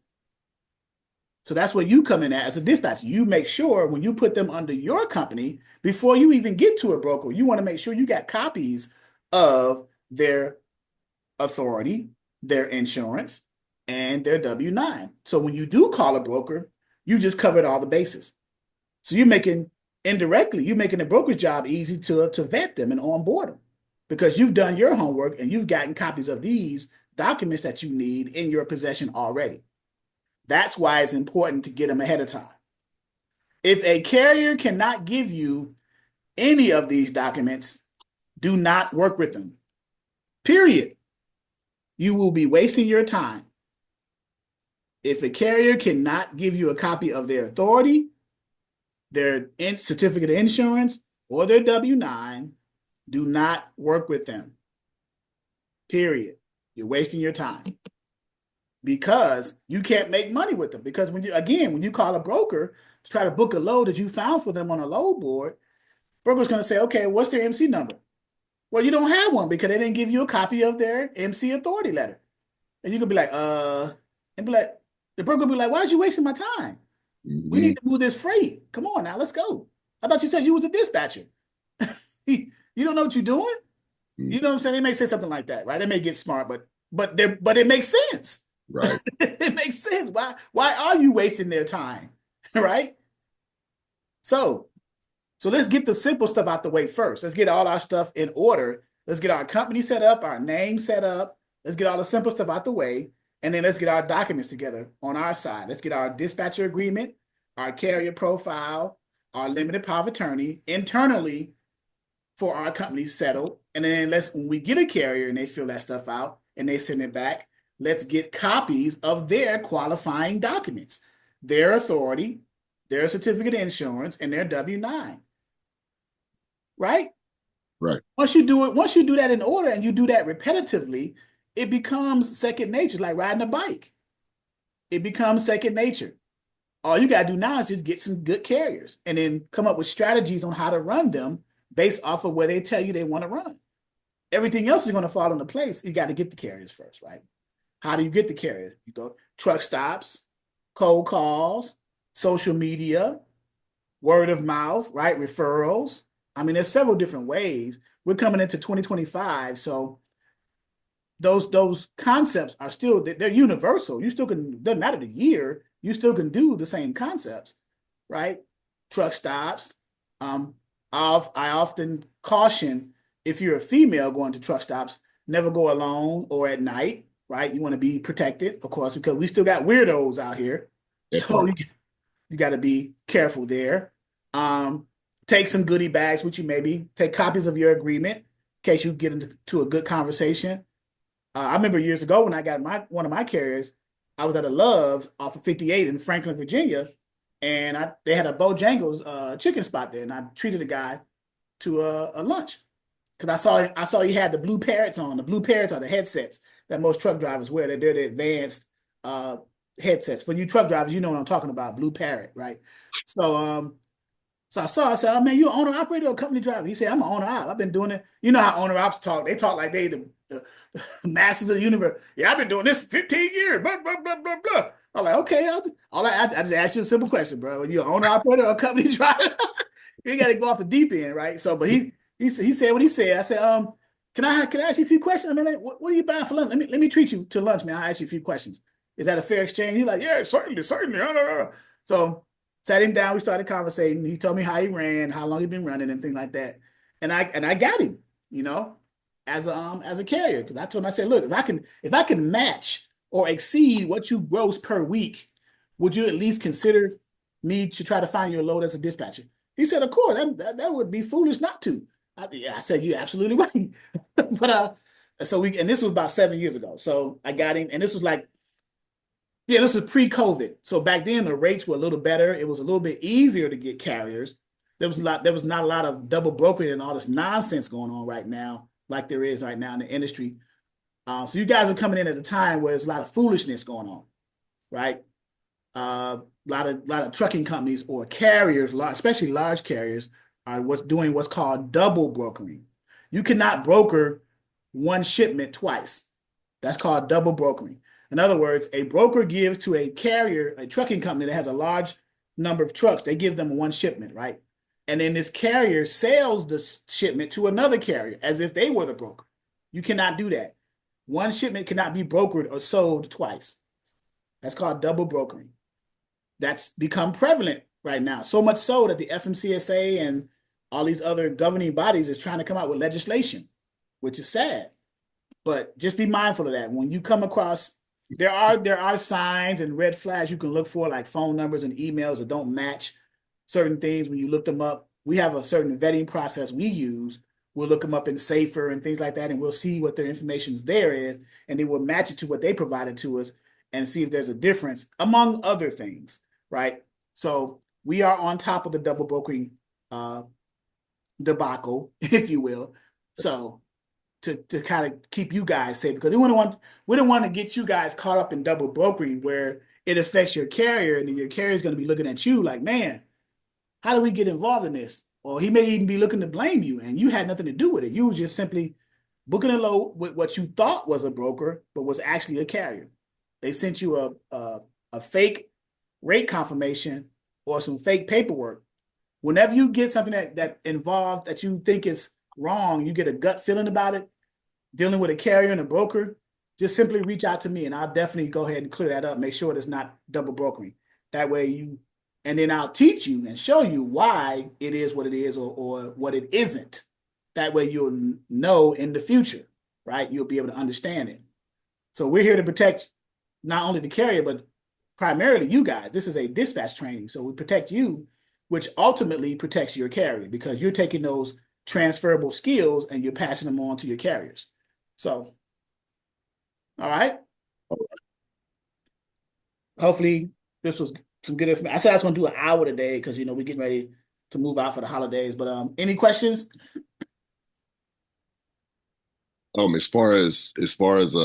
So that's where you come in at as a dispatcher. You make sure when you put them under your company, before you even get to a broker, you want to make sure you got copies of their authority, their insurance, and their W-9. So when you do call a broker, you just covered all the bases. So you're making the broker's job easy to vet them and onboard them because you've done your homework and you've gotten copies of these documents that you need in your possession already. That's why it's important to get them ahead of time. If a carrier cannot give you any of these documents, do not work with them. Period. You will be wasting your time. If a carrier cannot give you a copy of their authority, their certificate of insurance, or their W-9, do not work with them. Period. You're wasting your time because you can't make money with them. Because when you call a broker to try to book a load that you found for them on a load board, broker's going to say, okay, what's their MC number? Well, you don't have one because they didn't give you a copy of their MC authority letter. And you could be like, and be like, the broker will be like, why is you wasting my time? We Hmm. need to move this freight. Come on now, let's go. I thought you said you was a dispatcher. You don't know what you're doing? Hmm. You know what I'm saying? They may say something like that, right? They may get smart, but it makes sense. Right. It makes sense. Why are you wasting their time? Right? So so let's get the simple stuff out the way first. Let's get all our stuff in order. Let's get our company set up, our name set up. Let's get all the simple stuff out the way. And then let's get our documents together on our side. Let's get our dispatcher agreement, our carrier profile, our limited power of attorney internally for our company settled. And then when we get a carrier and they fill that stuff out and they send it back, let's get copies of their qualifying documents, their authority, their certificate of insurance, and their W-9, right? Right. Once you do that in order and you do that repetitively, it becomes second nature, like riding a bike. It becomes second nature. All you gotta do now is just get some good carriers and then come up with strategies on how to run them based off of where they tell you they want to run. Everything else is going to fall into place. You got to get the carriers first, right? How do you get the carriers? You go truck stops, cold calls, social media, word of mouth, right? Referrals. I mean, there's several different ways. We're coming into 2025, so those concepts are still they're universal. You still can doesn't matter the year, you still can do the same concepts, right? Truck stops. Um, I often caution if you're a female going to truck stops, never go alone or at night, right? You want to be protected, of course, because we still got weirdos out here. That So part. you got to be careful there. Um, take some goodie bags with you, maybe. Take copies of your agreement in case you get into a good conversation. I remember years ago when I got one of my carriers, I was at a Love's off of 58 in Franklin, Virginia, and they had a Bojangles chicken spot there, and I treated a guy to a lunch because I saw he had the blue parrots on. The blue parrots are the headsets that most truck drivers wear. They're the advanced uh, headsets. For you truck drivers, you know what I'm talking about, blue parrot, right? So I said, oh man, you an owner operator or company driver? He said, I'm an owner op. I've been doing it. You know how owner ops talk. They talk like they the masters of the universe. Yeah, I've been doing this for 15 years. Blah, blah, blah, blah, blah. I'm like, okay, I just asked you a simple question, bro. Are you an owner operator or a company driver? You got to go off the deep end, right? So, but he said what he said. I said, can I ask you a few questions? I mean, like, what are you buying for lunch? Let me treat you to lunch, man. I'll ask you a few questions. Is that a fair exchange? He's like, yeah, certainly, certainly. So sat him down. We started conversating. He told me how he ran, how long he'd been running, and things like that. And I got him, you know, as a carrier because I told him I said, look, if I can match or exceed what you gross per week, would you at least consider me to try to find your load as a dispatcher? He said, of course, that would be foolish not to. I said, you're absolutely right. But and this was about 7 years ago. So I got him, and this was like yeah, this is pre-COVID. So back then the rates were a little better. It was a little bit easier to get carriers. There was not a lot of double brokering and all this nonsense going on right now, like there is right now in the industry. So you guys are coming in at a time where there's a lot of foolishness going on, right? A lot of trucking companies or carriers, especially large carriers, are what's called double brokering. You cannot broker one shipment twice. That's called double brokering. In other words, a broker gives to a carrier, a trucking company that has a large number of trucks, they give them one shipment, right? And then this carrier sells the shipment to another carrier as if they were the broker. You cannot do that. One shipment cannot be brokered or sold twice. That's called double brokering. That's become prevalent right now. So much so that the FMCSA and all these other governing bodies is trying to come out with legislation, which is sad. But just be mindful of that. When you come across, there are signs and red flags you can look for, like phone numbers and emails that don't match certain things. When you look them up, we have a certain vetting process we use. We'll look them up in Safer and things like that, and we'll see what their information's there is, and then we'll match it to what they provided to us and see if there's a difference, among other things, right? So we are on top of the double brokering uh, debacle, if you will. So to kind of keep you guys safe, because we don't want to get you guys caught up in double brokering where it affects your carrier, and then your carrier is going to be looking at you like, man, how do we get involved in this? Or he may even be looking to blame you, and you had nothing to do with it. You were just simply booking a load with what you thought was a broker, but was actually a carrier. They sent you a fake rate confirmation or some fake paperwork. Whenever you get something that involved that you think is wrong, you get a gut feeling about it, dealing with a carrier and a broker, just simply reach out to me and I'll definitely go ahead and clear that up. Make sure it's not double brokering. That way and then I'll teach you and show you why it is what it is or what it isn't. That way you'll know in the future, right? You'll be able to understand it. So we're here to protect not only the carrier, but primarily you guys. This is a dispatch training. So we protect you, which ultimately protects your carrier because you're taking those transferable skills and you're passing them on to your carriers. So, all right. Hopefully this was some good information. I said I was going to do an hour today because we're getting ready to move out for the holidays. But any questions? As far as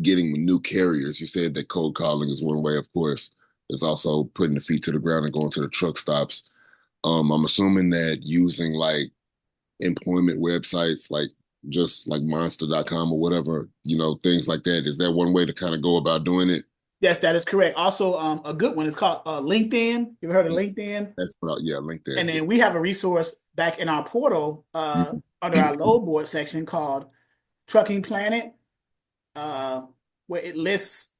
getting new carriers, you said that cold calling is one way, of course. There's also putting the feet to the ground and going to the truck stops. I'm assuming that using like employment websites, like just like monster.com or whatever, things like that. Is that one way to kind of go about doing it? Yes, that is correct. Also, a good one is called LinkedIn. You ever heard of LinkedIn? That's what, yeah, And LinkedIn. Yeah. then we have a resource back in our portal under our load board section called Trucking Planet, uh, where it lists,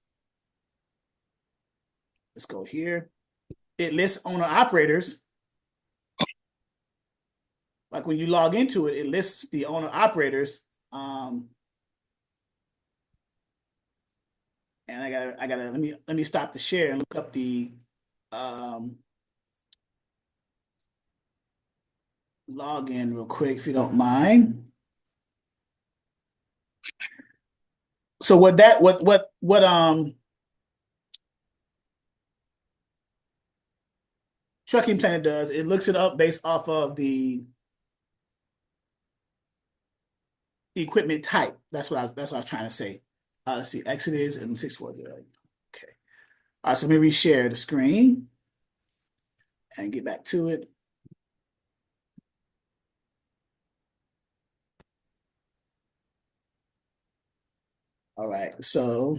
let's go here, it lists owner operators. Like when you log into it, it lists the owner operators. And I gotta let me stop the share and look up the um, login real quick if you don't mind. So what Trucking Planet does, it looks it up based off of the equipment type. That's what I was trying to say. Let's see, Exodus and 640. Okay. All right, so let me reshare the screen and get back to it. All right, so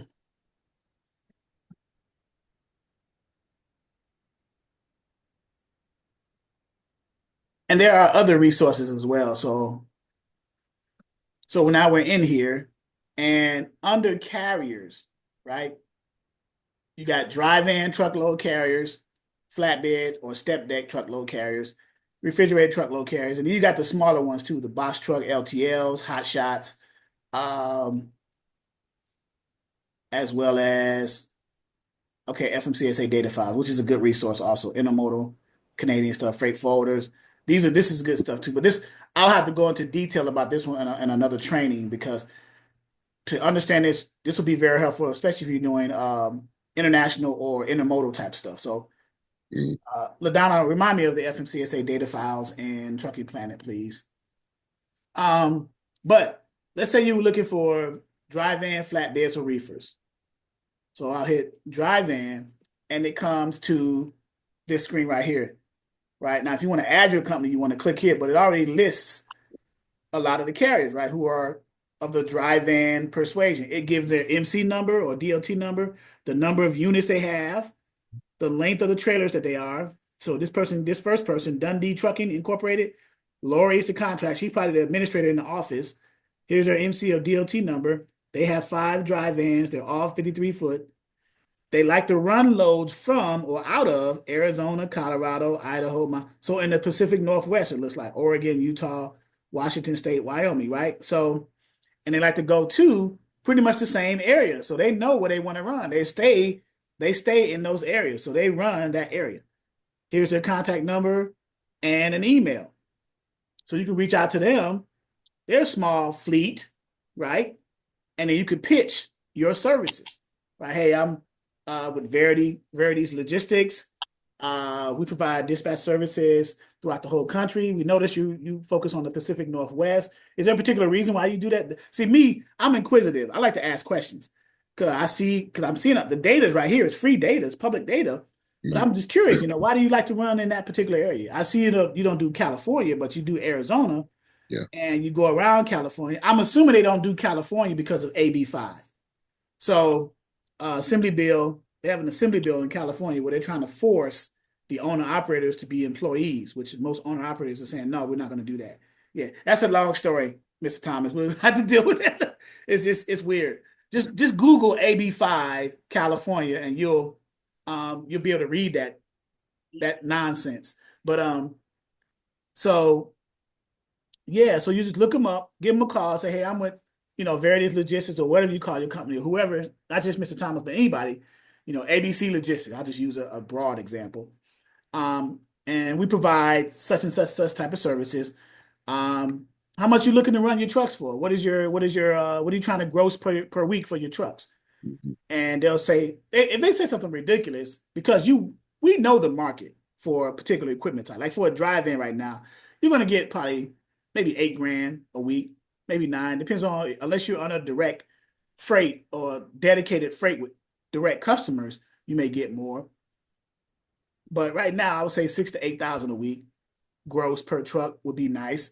and there are other resources as well. So now we're in here and under carriers, right? You got dry van truckload carriers, flatbed or step deck truckload carriers, refrigerated truckload carriers, and then you got the smaller ones too, the box truck LTLs, hot shots, um, as well as okay, FMCSA data files, which is a good resource also, intermodal, Canadian stuff, freight forwarders. This is good stuff too. But this I'll have to go into detail about this one in another training because to understand this will be very helpful, especially if you're doing international or intermodal type stuff. So, Mm. LaDonna, remind me of the FMCSA data files and Trucking Planet, please. But let's say you were looking for dry van, flatbeds, or reefers. So I'll hit dry van, and it comes to this screen right here. Right now, if you want to add your company, you want to click here, but it already lists a lot of the carriers, right? Who are of the dry van persuasion. It gives their MC number or DOT number, the number of units they have, the length of the trailers that they are. So this first person, Dundee Trucking Incorporated, Lori is the contract. She's probably the administrator in the office. Here's their MC or DOT number. They have 5 dry vans. They're all 53 foot. They like to run loads from or out of Arizona, Colorado, Idaho. So in the Pacific Northwest, it looks like Oregon, Utah, Washington State, Wyoming, right? So, and they like to go to pretty much the same area. So they know where they want to run. They stay in those areas. So they run that area. Here's their contact number and an email. So you can reach out to them. They're a small fleet, right? And then you could pitch your services, right? Hey, I'm with Verity's Logistics. We provide dispatch services throughout the whole country. We notice you focus on the Pacific Northwest. Is there a particular reason why you do that? See, me, I'm inquisitive. I like to ask questions because I'm seeing the data is right here. It's free data. It's public data. But Mhm. I'm just curious, why do you like to run in that particular area? I see you don't do California, but you do Arizona Yeah. and you go around California. I'm assuming they don't do California because of AB5. So, they have an assembly bill in California where they're trying to force the owner operators to be employees, which most owner operators are saying, no, we're not going to do that. Yeah, that's a long story, Mr. Thomas. We'll have to deal with that. It's weird. Just Google AB5 California and you'll be able to read that nonsense. But so yeah, so you just look them up, give them a call, say, hey, I'm with, Veritas Logistics or whatever you call your company or whoever, not just Mr. Thomas, but anybody, ABC Logistics. I'll just use a broad example. And we provide such type of services. Um, how much you looking to run your trucks for? What are you trying to gross per week for your trucks? Mhm. And they'll say if they say something ridiculous because we know the market for a particular equipment type. Like for a drive-in right now, you're gonna get probably maybe 8 grand a week, maybe 9, depends on unless you're on a direct freight or dedicated freight with direct customers, you may get more. But right now, I would say 6 to 8 thousand a week gross per truck would be nice.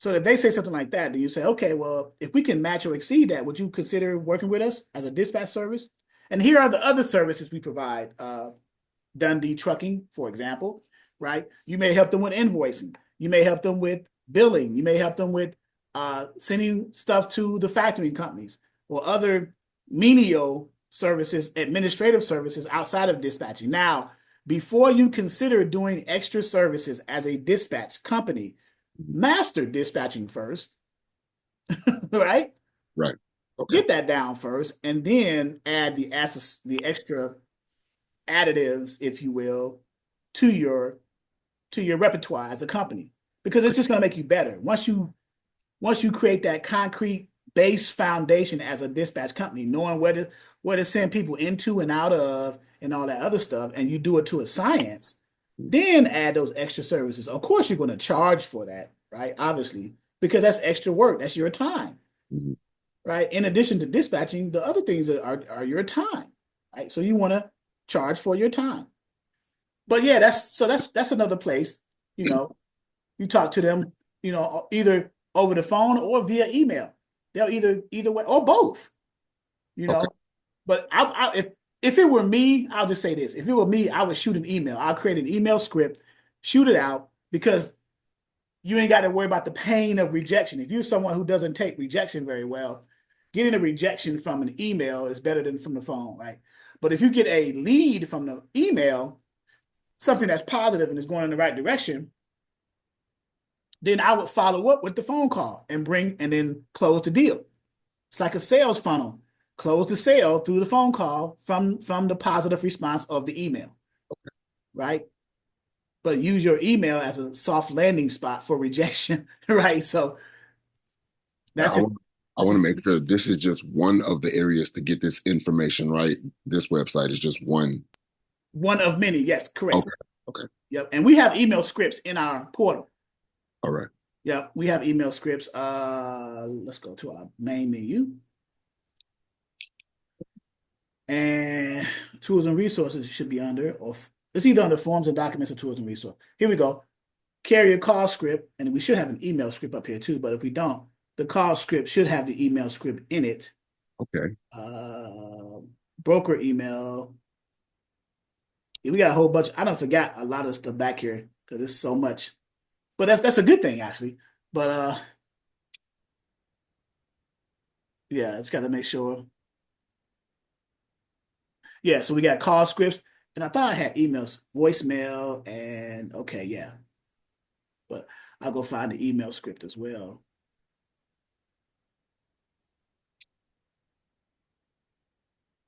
So if they say something like that, then you say, okay, well, if we can match or exceed that, would you consider working with us as a dispatch service? And here are the other services we provide. Dundee Trucking, for example, right? You may help them with invoicing. You may help them with billing. You may help them with sending stuff to the factoring companies or other menial services, administrative services outside of dispatching. Now, before you consider doing extra services as a dispatch company, Mhm. master dispatching first, right? Right. Okay. Get that down first, and then add the extra additives, if you will, to your repertoire as a company because it's just going to make you better once you create that concrete base foundation as a dispatch company, knowing where to send people into and out of and all that other stuff, and you do it to a science, then add those extra services. Of course, you're going to charge for that, right? Obviously, because that's extra work. That's your time, Mhm. right? In addition to dispatching, the other things are your time, right? So you want to charge for your time. But yeah, that's another place. You know, you talk to them, either over the phone or via email. They'll either way or both. You Okay. know, but if it were me, I'll just say this: if it were me, I would shoot an email. I'll create an email script, shoot it out because you ain't got to worry about the pain of rejection. If you're someone who doesn't take rejection very well, getting a rejection from an email is better than from the phone, right? But if you get a lead from the email, something that's positive and is going in the right direction, then I would follow up with the phone call and then close the deal. It's like a sales funnel. Close the sale through the phone call from the positive response of the email, right? But use your email as a soft landing spot for rejection, right? So Now, that's just I that's want to just make sure this is just one of the areas to get this information right. This website is just one. one of many. Yes, correct. Okay. Okay. Yep. And we have email scripts in our portal. All right. Yep, we have email scripts. Let's go to our main menu. And tools and resources should be under, or it's either under forms and documents or tools and resources. Here we go. Carrier call script, and we should have an email script up here too, but if we don't, the call script should have the email script in it. Okay. Uh, Broker email. Yeah, we got a whole bunch. I don't forgot a lot of stuff back here because there's so much. But that's a good thing actually. But yeah, just got to make sure. Yeah, so we got call scripts, and I thought I had emails, voicemail, and okay, yeah. But I'll go find the email script as well.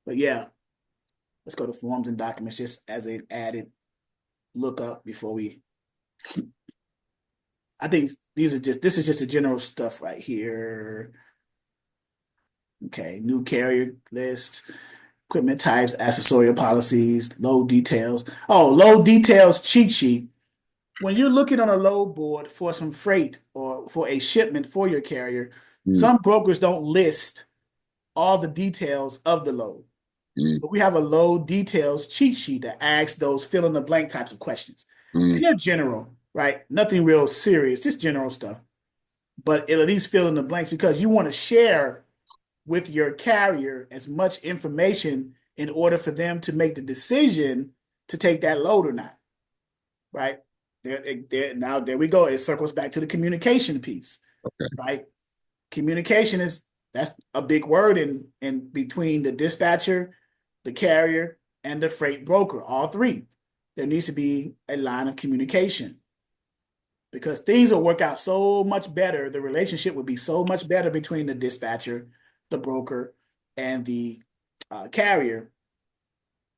But yeah, let's go to forms and documents just as an added lookup before we. I think this is just the general stuff right here. Okay, new carrier list, equipment types, accessorial policies, load details. Oh, load details cheat sheet. When you're looking on a load board for some freight or for a shipment for your carrier, Mm, some brokers don't list all the details of the load. mm, So we have a load details cheat sheet that asks those fill in the blank types of questions. mm, And they're general, right? Nothing real serious, just general stuff. But it'll at least fill in the blanks because you want to share with your carrier as much information in order for them to make the decision to take that load or not, right? Now there we go. It circles back to the communication piece, okay. right? Communication is that's a big word in between the dispatcher, the carrier, and the freight broker. All three. There needs to be a line of communication because things will work out so much better. The relationship would be so much better between the dispatcher, the broker, and the carrier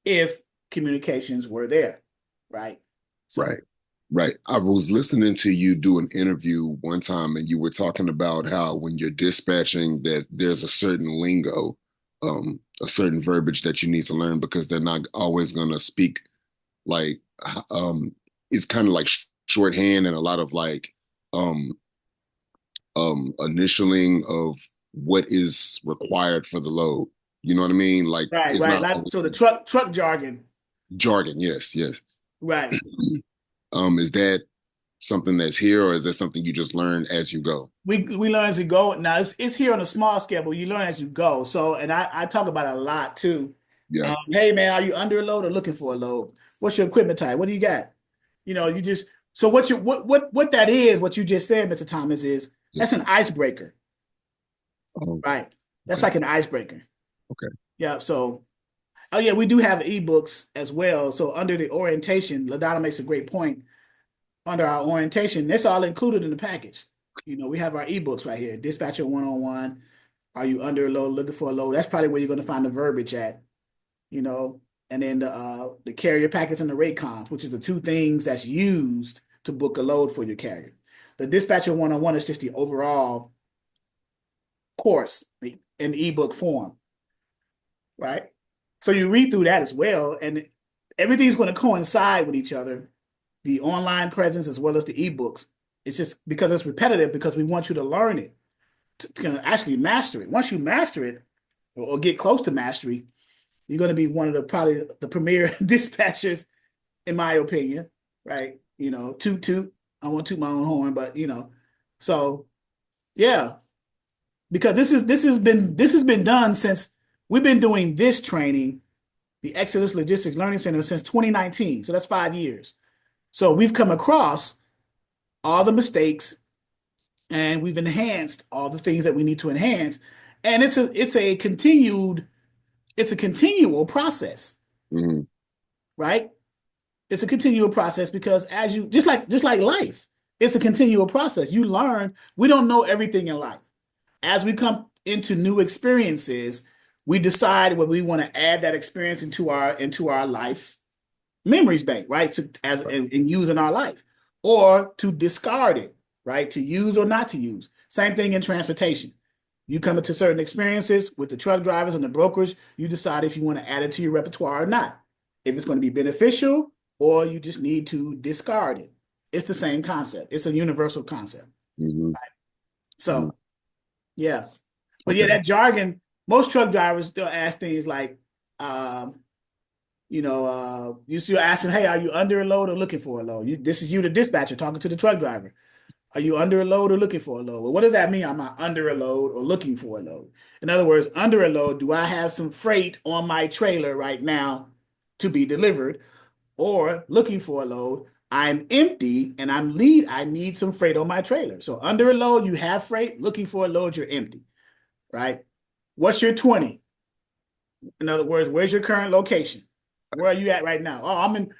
if communications were there, right? So, Right. Right. I was listening to you do an interview one time, and you were talking about how when you're dispatching that there's a certain lingo, a certain verbiage that you need to learn because they're not always going to speak like it's kind of like shorthand and a lot of like um initialing of what is required for the load. You know what I mean? Like right, it's right. not Like, always so the truck jargon, jargon. Yes, yes. right? Is that something that's here, or is that something you just learn as you go? We learn as we go. Now it's here on a small scale, but you learn as you go. So, and I talk about it a lot too. Yeah. Hey man, are you under a load or looking for a load? What's your equipment type? What do you got? You just so what that is, what you just said, Mr. Thomas, is Yeah. that's an icebreaker, Oh, right? That's okay. like an icebreaker. Okay. Yeah. So, oh yeah, we do have ebooks as well. So under the orientation, LaDonna makes a great point. Under our orientation, that's all included in the package. We have our ebooks right here. Dispatcher 101. Are you under a load, looking for a load? That's probably where you're going to find the verbiage at, you know. And then the carrier packets and the rate cons, which is the two things that's used to book a load for your carrier. The Dispatcher 101 is just the overall course in ebook form, right? So you read through that as well, and everything's going to coincide with each other, the online presence as well as the ebooks. It's just because it's repetitive because we want you to learn it, to actually master it. Once you master it or get close to mastery, you're going to be one of the probably the premier dispatchers, in my opinion, right? Toot. I want to toot my own horn, but so yeah, because this has been done since we've been doing this training, the Exodus Logistics Learning Center, since 2019. So that's 5 years. So we've come across all the mistakes and we've enhanced all the things that we need to enhance. And it's a continual process, Hmm. right? It's a continual process because as you just like life, it's a continual process. You learn, we don't know everything in life. As we come into new experiences, we decide whether we want to add that experience into our life memories bank, right? And use in our life, or to discard it, right? To use or not to use. Same thing in transportation. You come into certain experiences with the truck drivers and the brokers, you decide if you want to add it to your repertoire or not. If it's going to be beneficial or you just need to discard it. It's the same concept. It's a universal concept. Hmm. Hmm. So, yeah. But yeah, Okay. that jargon, most truck drivers still ask things like, you still ask them, hey, are you under a load or looking for a load? This is you, the dispatcher, talking to the truck driver. Are you under a load or looking for a load? Well, what does that mean? I'm not under a load or looking for a load. In other words, under a load, do I have some freight on my trailer right now to be delivered? Or looking for a load, I'm empty and I need some freight on my trailer. So under a load, you have freight. Looking for a load, you're empty, right? What's your 20? In other words, where's your current location? Where are you at right now? Oh, I'm in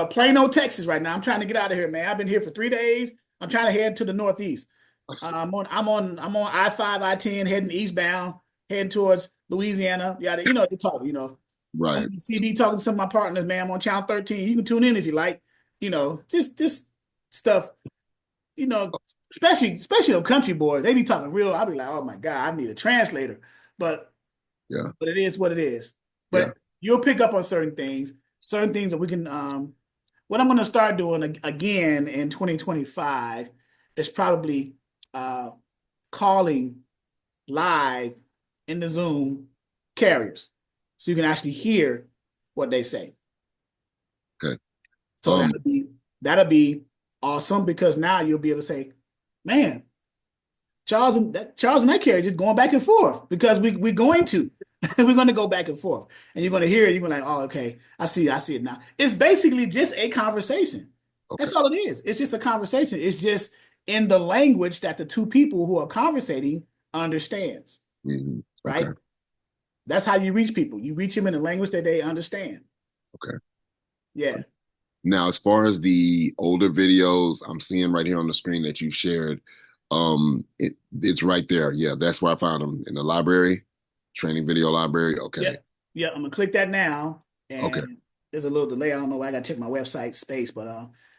Plano, Texas right now. I'm trying to get out of here, man. I've been here for 3 days. I'm trying to head to the Northeast. I see. I'm on I-5, I-10, heading eastbound, heading towards Louisiana. Yeah, they talk, I'm Right. on CB talking to some of my partners, man. I'm on Channel 13. You can tune in if you like. Just stuff, you know, especially the country boys. They be talking real. I'll be like, oh my God, I need a translator. But Yeah. but it is what it is. Yeah. But you'll pick up on certain things that we can what I'm going to start doing again in 2025 is probably uh calling live in the Zoom carriers so you can actually hear what they say. Okay. So Um, that'll be awesome because now you'll be able to say, man, Charles and that carrier just going back and forth because we're going to. We're going to go back and forth. And you're going to hear it. You're going to like, oh, okay, I see it now. It's basically just a conversation. okay. That's all it is. It's just a conversation. It's just in the language that the two people who are conversating understands, Okay. right? That's how you reach people. You reach them in the language that they understand. Okay. Yeah. Now, as far as the older videos, I'm seeing right here on the screen that you shared, it's right there. Yeah, that's where I found them in the library, training video library. Okay. Yep. Yep. I'm gonna click that now. Okay. And there's a little delay. I don't know why I gotta check my website space, but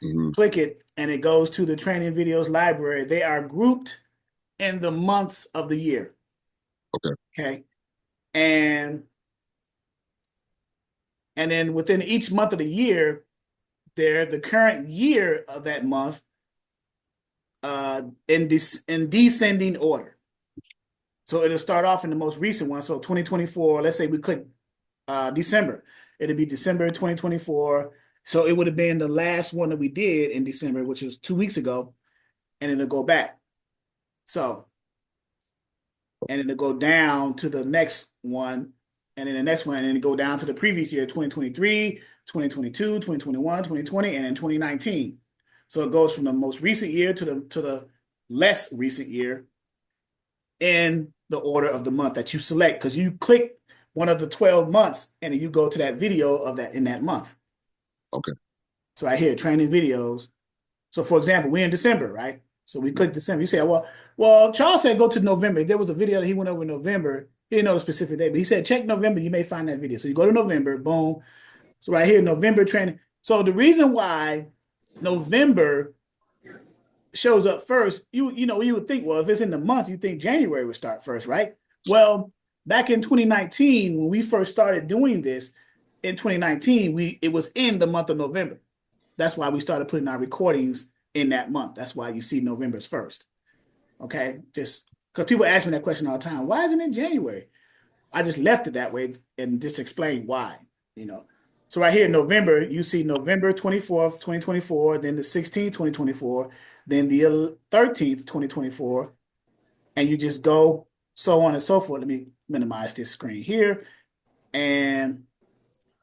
hmm click it and it goes to the training videos library. They are grouped in the months of the year. Okay. Okay. And and then within each month of the year, they're the current year of that month in descending order. So it'll start off in the most recent one. So 2024, let's say we click December. It'll be December 2024. So it would have been the last one that we did in December, which was 2 weeks ago, and it'll go back. So, and it'll go down to the next one, and then the next one, and then go down to the previous year, 2023, 2022, 2021, 2020, and then 2019. So it goes from the most recent year to the less recent year in the order of the month that you select because you click one of the 12 months and then you go to that video of that in that month. Okay. So right here, training videos. So for example, we're in December, right? So we click December. You say, well, Charles said go to November. There was a video that he went over in November. He didn't know the specific date, but he said check November. You may find that video. So you go to November, boom. So right here, November training. So the reason why November shows up first, you would think, well, if it's in the month, you think January would start first, right? Well, back in 2019, when we first started doing this, in 2019, it was in the month of November. That's why we started putting our recordings in that month. That's why you see November's first. Okay, just because people ask me that question all the time, why isn't it January? I just left it that way and just explained why. You know, so right here, November, you see November 24th, 2024, then the 16th, 2024, then the 13th, 2024, and you just go so on and so forth. Let me minimize this screen here, and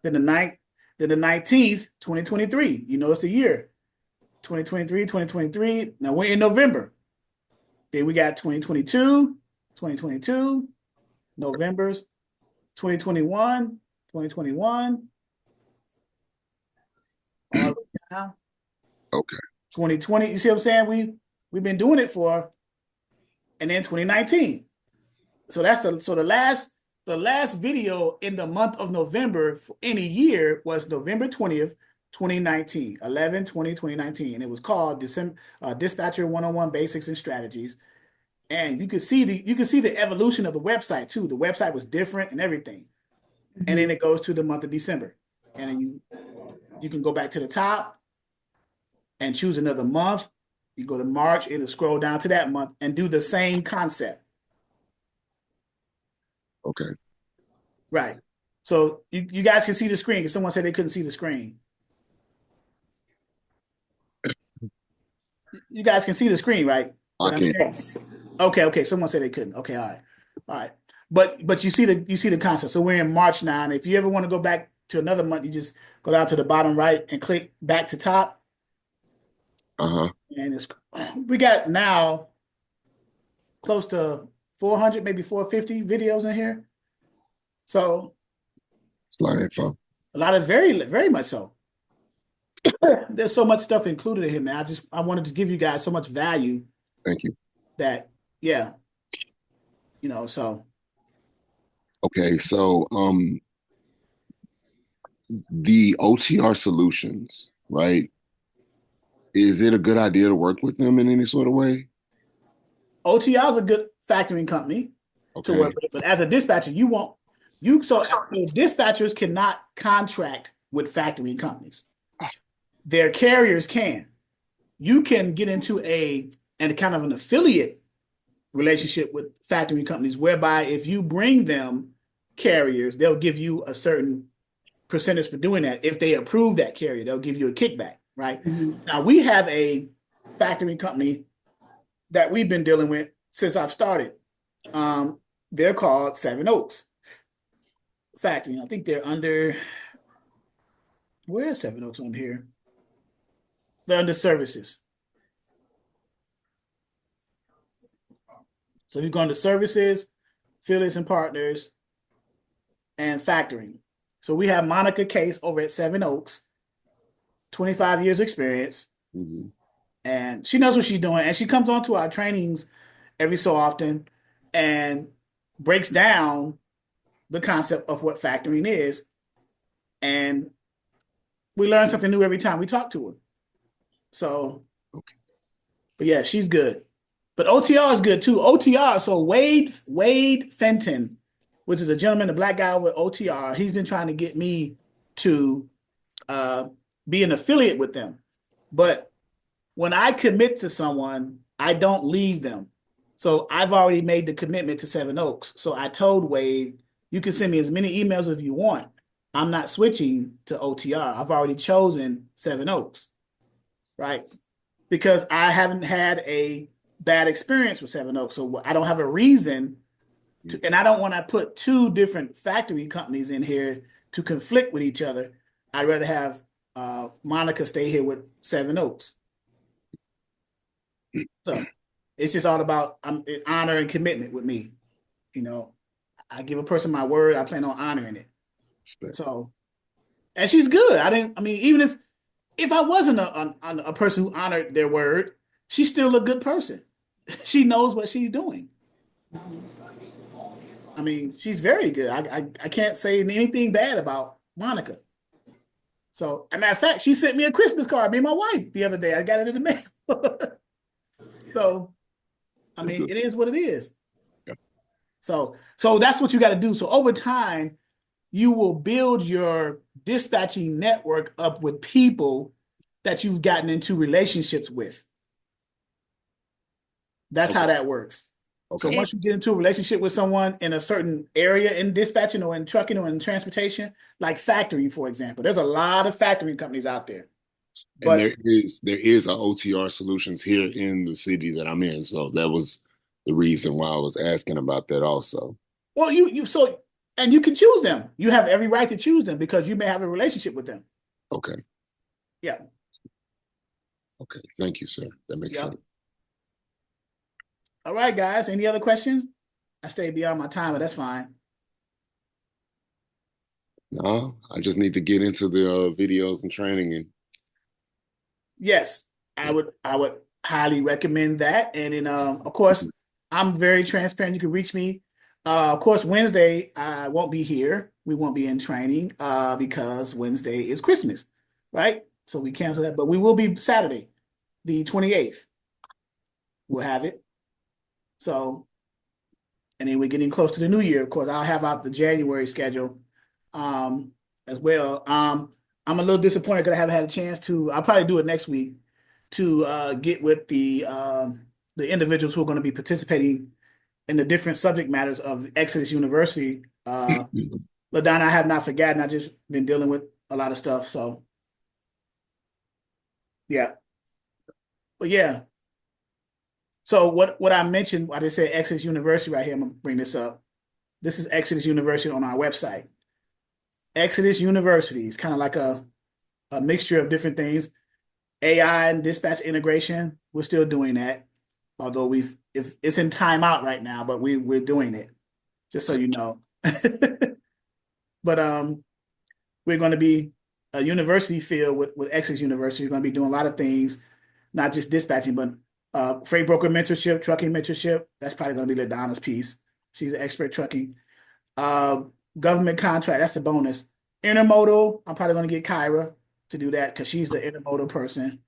then then the 19th, 2023. You notice the year 2023, 2023. Now we're in November. Then we got 2022, 2022, November's 2021, 2021, all the way down Okay. 2020. You see what I'm saying? We've been doing it for, and then 2019. So the last video in the month of November for any year was November 20th, 2019, 11/20/2019. And it was called Dispatcher 101 Basics and Strategies. And you can see the evolution of the website too. The website was different and everything. And then it goes to the month of December. And then you can go back to the top and choose another month. You go to March, it'll scroll down to that month and do the same concept. Okay. Right. So you guys can see the screen because someone said they couldn't see the screen. You guys can see the screen, right? I What I'm can. sharing? Yes. Okay, okay. Someone said they couldn't. Okay, all right. All right. But you see the concept. So we're in March now. And if you ever want to go back to another month, you just go down to the bottom right and click back to top. Uh-huh. And it's we got now close to 400, maybe 450 videos in here. So It's a lot of info. a lot of very much so. There's so much stuff included in here, man. I wanted to give you guys so much value Thank you. that yeah, so Okay, so the OTR solutions, right? Is it a good idea to work with them in any sort of way? OTR is a good factoring company to work Okay. with, but as a dispatcher, you won't you so dispatchers cannot contract with factoring companies. Their carriers can. You can get into a and kind of an affiliate relationship with factoring companies whereby if you bring them carriers, they'll give you a certain percentage for doing that. If they approve that carrier, they'll give you a kickback, right? Mhm. Now we have a factoring company that we've been dealing with since I've started. Um, they're called Seven Oaks Factoring. I think they're under where is Seven Oaks on here? They're under services. So you go into services, affiliates and partners, and factoring. So we have Monica Case over at Seven Oaks, 25 years experience, Mhm. and she knows what she's doing. And she comes on to our trainings every so often and breaks down the concept of what factoring is. And we learn something new every time we talk to her. So, Okay. but yeah, she's good. But OTR is good too. OTR, so Wade Fenton, which is a gentleman, a black guy with OTR, he's been trying to get me to uh, be an affiliate with them. But when I commit to someone, I don't leave them. So I've already made the commitment to Seven Oaks. So I told Wade, you can send me as many emails as you want. I'm not switching to OTR. I've already chosen Seven Oaks, right? Because I haven't had a bad experience with Seven Oaks. So I don't have a reason to, and I don't want to put two different factory companies in here to conflict with each other. I'd rather have Monica stay here with Seven Oaks. So it's just all about honor and commitment with me. You know, I give a person my word, I plan on honoring it. Respect. So, and she's good. I mean, even if I wasn't a person who honored their word, she's still a good person. She knows what she's doing. I mean, she's very good. I can't say anything bad about Monica. So, as a matter of fact, she sent me a Christmas card, me and my wife, the other day. I got it in the mail. So, I That's mean, good. it is what it is. Yeah. So that's what you got to do. So over time, you will build your dispatching network up with people that you've gotten into relationships with. That's how Okay. that works. So Okay. And once you get into a relationship with someone in a certain area in dispatching or in trucking or in transportation, like factoring, for example, there's a lot of factoring companies out there. And But there is a OTR solutions here in the city that I'm in. So that was the reason why I was asking about that also. well, and you can choose them. You have every right to choose them because you may have a relationship with them. Okay. Yeah. Okay. Thank you, sir. That makes Yeah. sense. All right, guys. Any other questions? I stayed beyond my time, but that's fine. No, I just need to get into the videos and training and Yes, yeah. I would highly recommend that. And then of course, I'm very transparent. You can reach me. Of course, Wednesday I won't be here. We won't be in training because Wednesday is Christmas, right? So we cancel that, but we will be Saturday, the 28th. We'll have it. So, and then we're getting close to the new year. Of course, I'll have out the January schedule um, as well. I'm a little disappointed because I haven't had a chance to. I'll probably do it next week to get with the individuals who are going to be participating in the different subject matters of Exodus University. LaDonna, I have not forgotten. I just been dealing with a lot of stuff. So yeah. But yeah, so what I mentioned, I just said Exodus University right here. I'm gonna bring this up. This is Exodus University on our website. Exodus University is kind of like a mixture of different things. AI and dispatch integration, we're still doing that. Although if it's in timeout right now, but we're doing it, just so you know. But we're going to be a university field with Exodus University. We're going to be doing a lot of things, not just dispatching, but freight broker mentorship, trucking mentorship. That's probably going to be LaDonna's piece. She's an expert trucking. Uh, Government contract, that's a bonus. Intermodal, I'm probably going to get Kyra to do that because she's the intermodal person.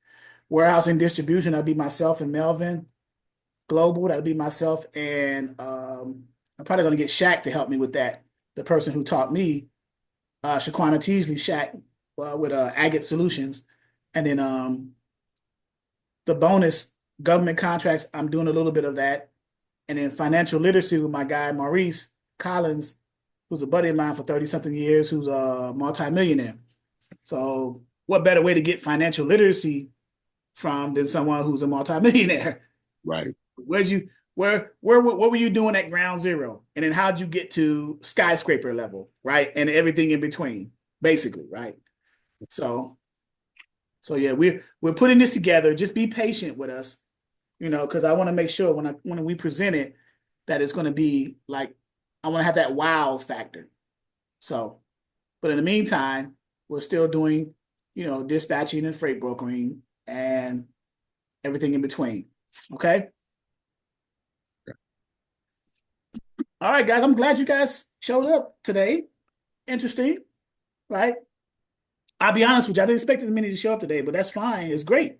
Warehouse and distribution, that'll be myself and Melvin. Global, that'll be myself and I'm probably going to get Shaq to help me with that. The person who taught me, Shaquana Teasley, Shaq, with Agate Solutions. And then the bonus government contracts, I'm doing a little bit of that. And then financial literacy with my guy, Maurice Collins, who's a buddy of mine for 30 something years, who's a multimillionaire. So, what better way to get financial literacy from than someone who's a multimillionaire? Right. Where'd you, what were you doing at ground zero? And then how'd you get to skyscraper level, right? And everything in between, basically, right? So, so yeah, we're putting this together. Just be patient with us, because I want to make sure when we present it that it's going to be like I want to have that wow factor. So, but in the meantime, we're still doing, dispatching and freight brokering and everything in between. Okay. All right, guys. I'm glad you guys showed up today. Interesting, right? I'll be honest with you. I didn't expect as many to show up today, but that's fine. It's great.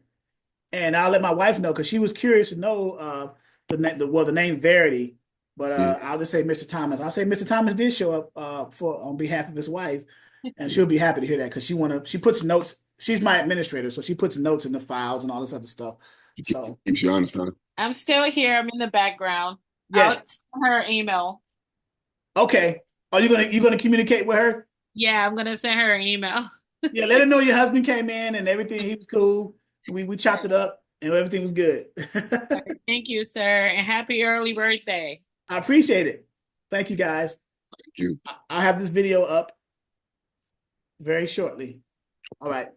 And I'll let my wife know because she was curious to know the name Verity, but Mm. I'll just say Mr. Thomas. I'll say Mr. Thomas did show up for on behalf of his wife, and she'll be happy to hear that because she puts notes. She's my administrator, so she puts notes in the files and all this other stuff. So Keeps you honest, huh? I'm still here. I'm in the background. I'll yeah, send her an email. okay. Are you gonna communicate with her? Yeah, I'm gonna send her an email. Yeah, let her know your husband came in and everything. He was cool. We chopped it up and everything was good. Thank you, sir, and happy early birthday. I appreciate it. Thank you, guys. Thank you. I'll have this video up very shortly. All right.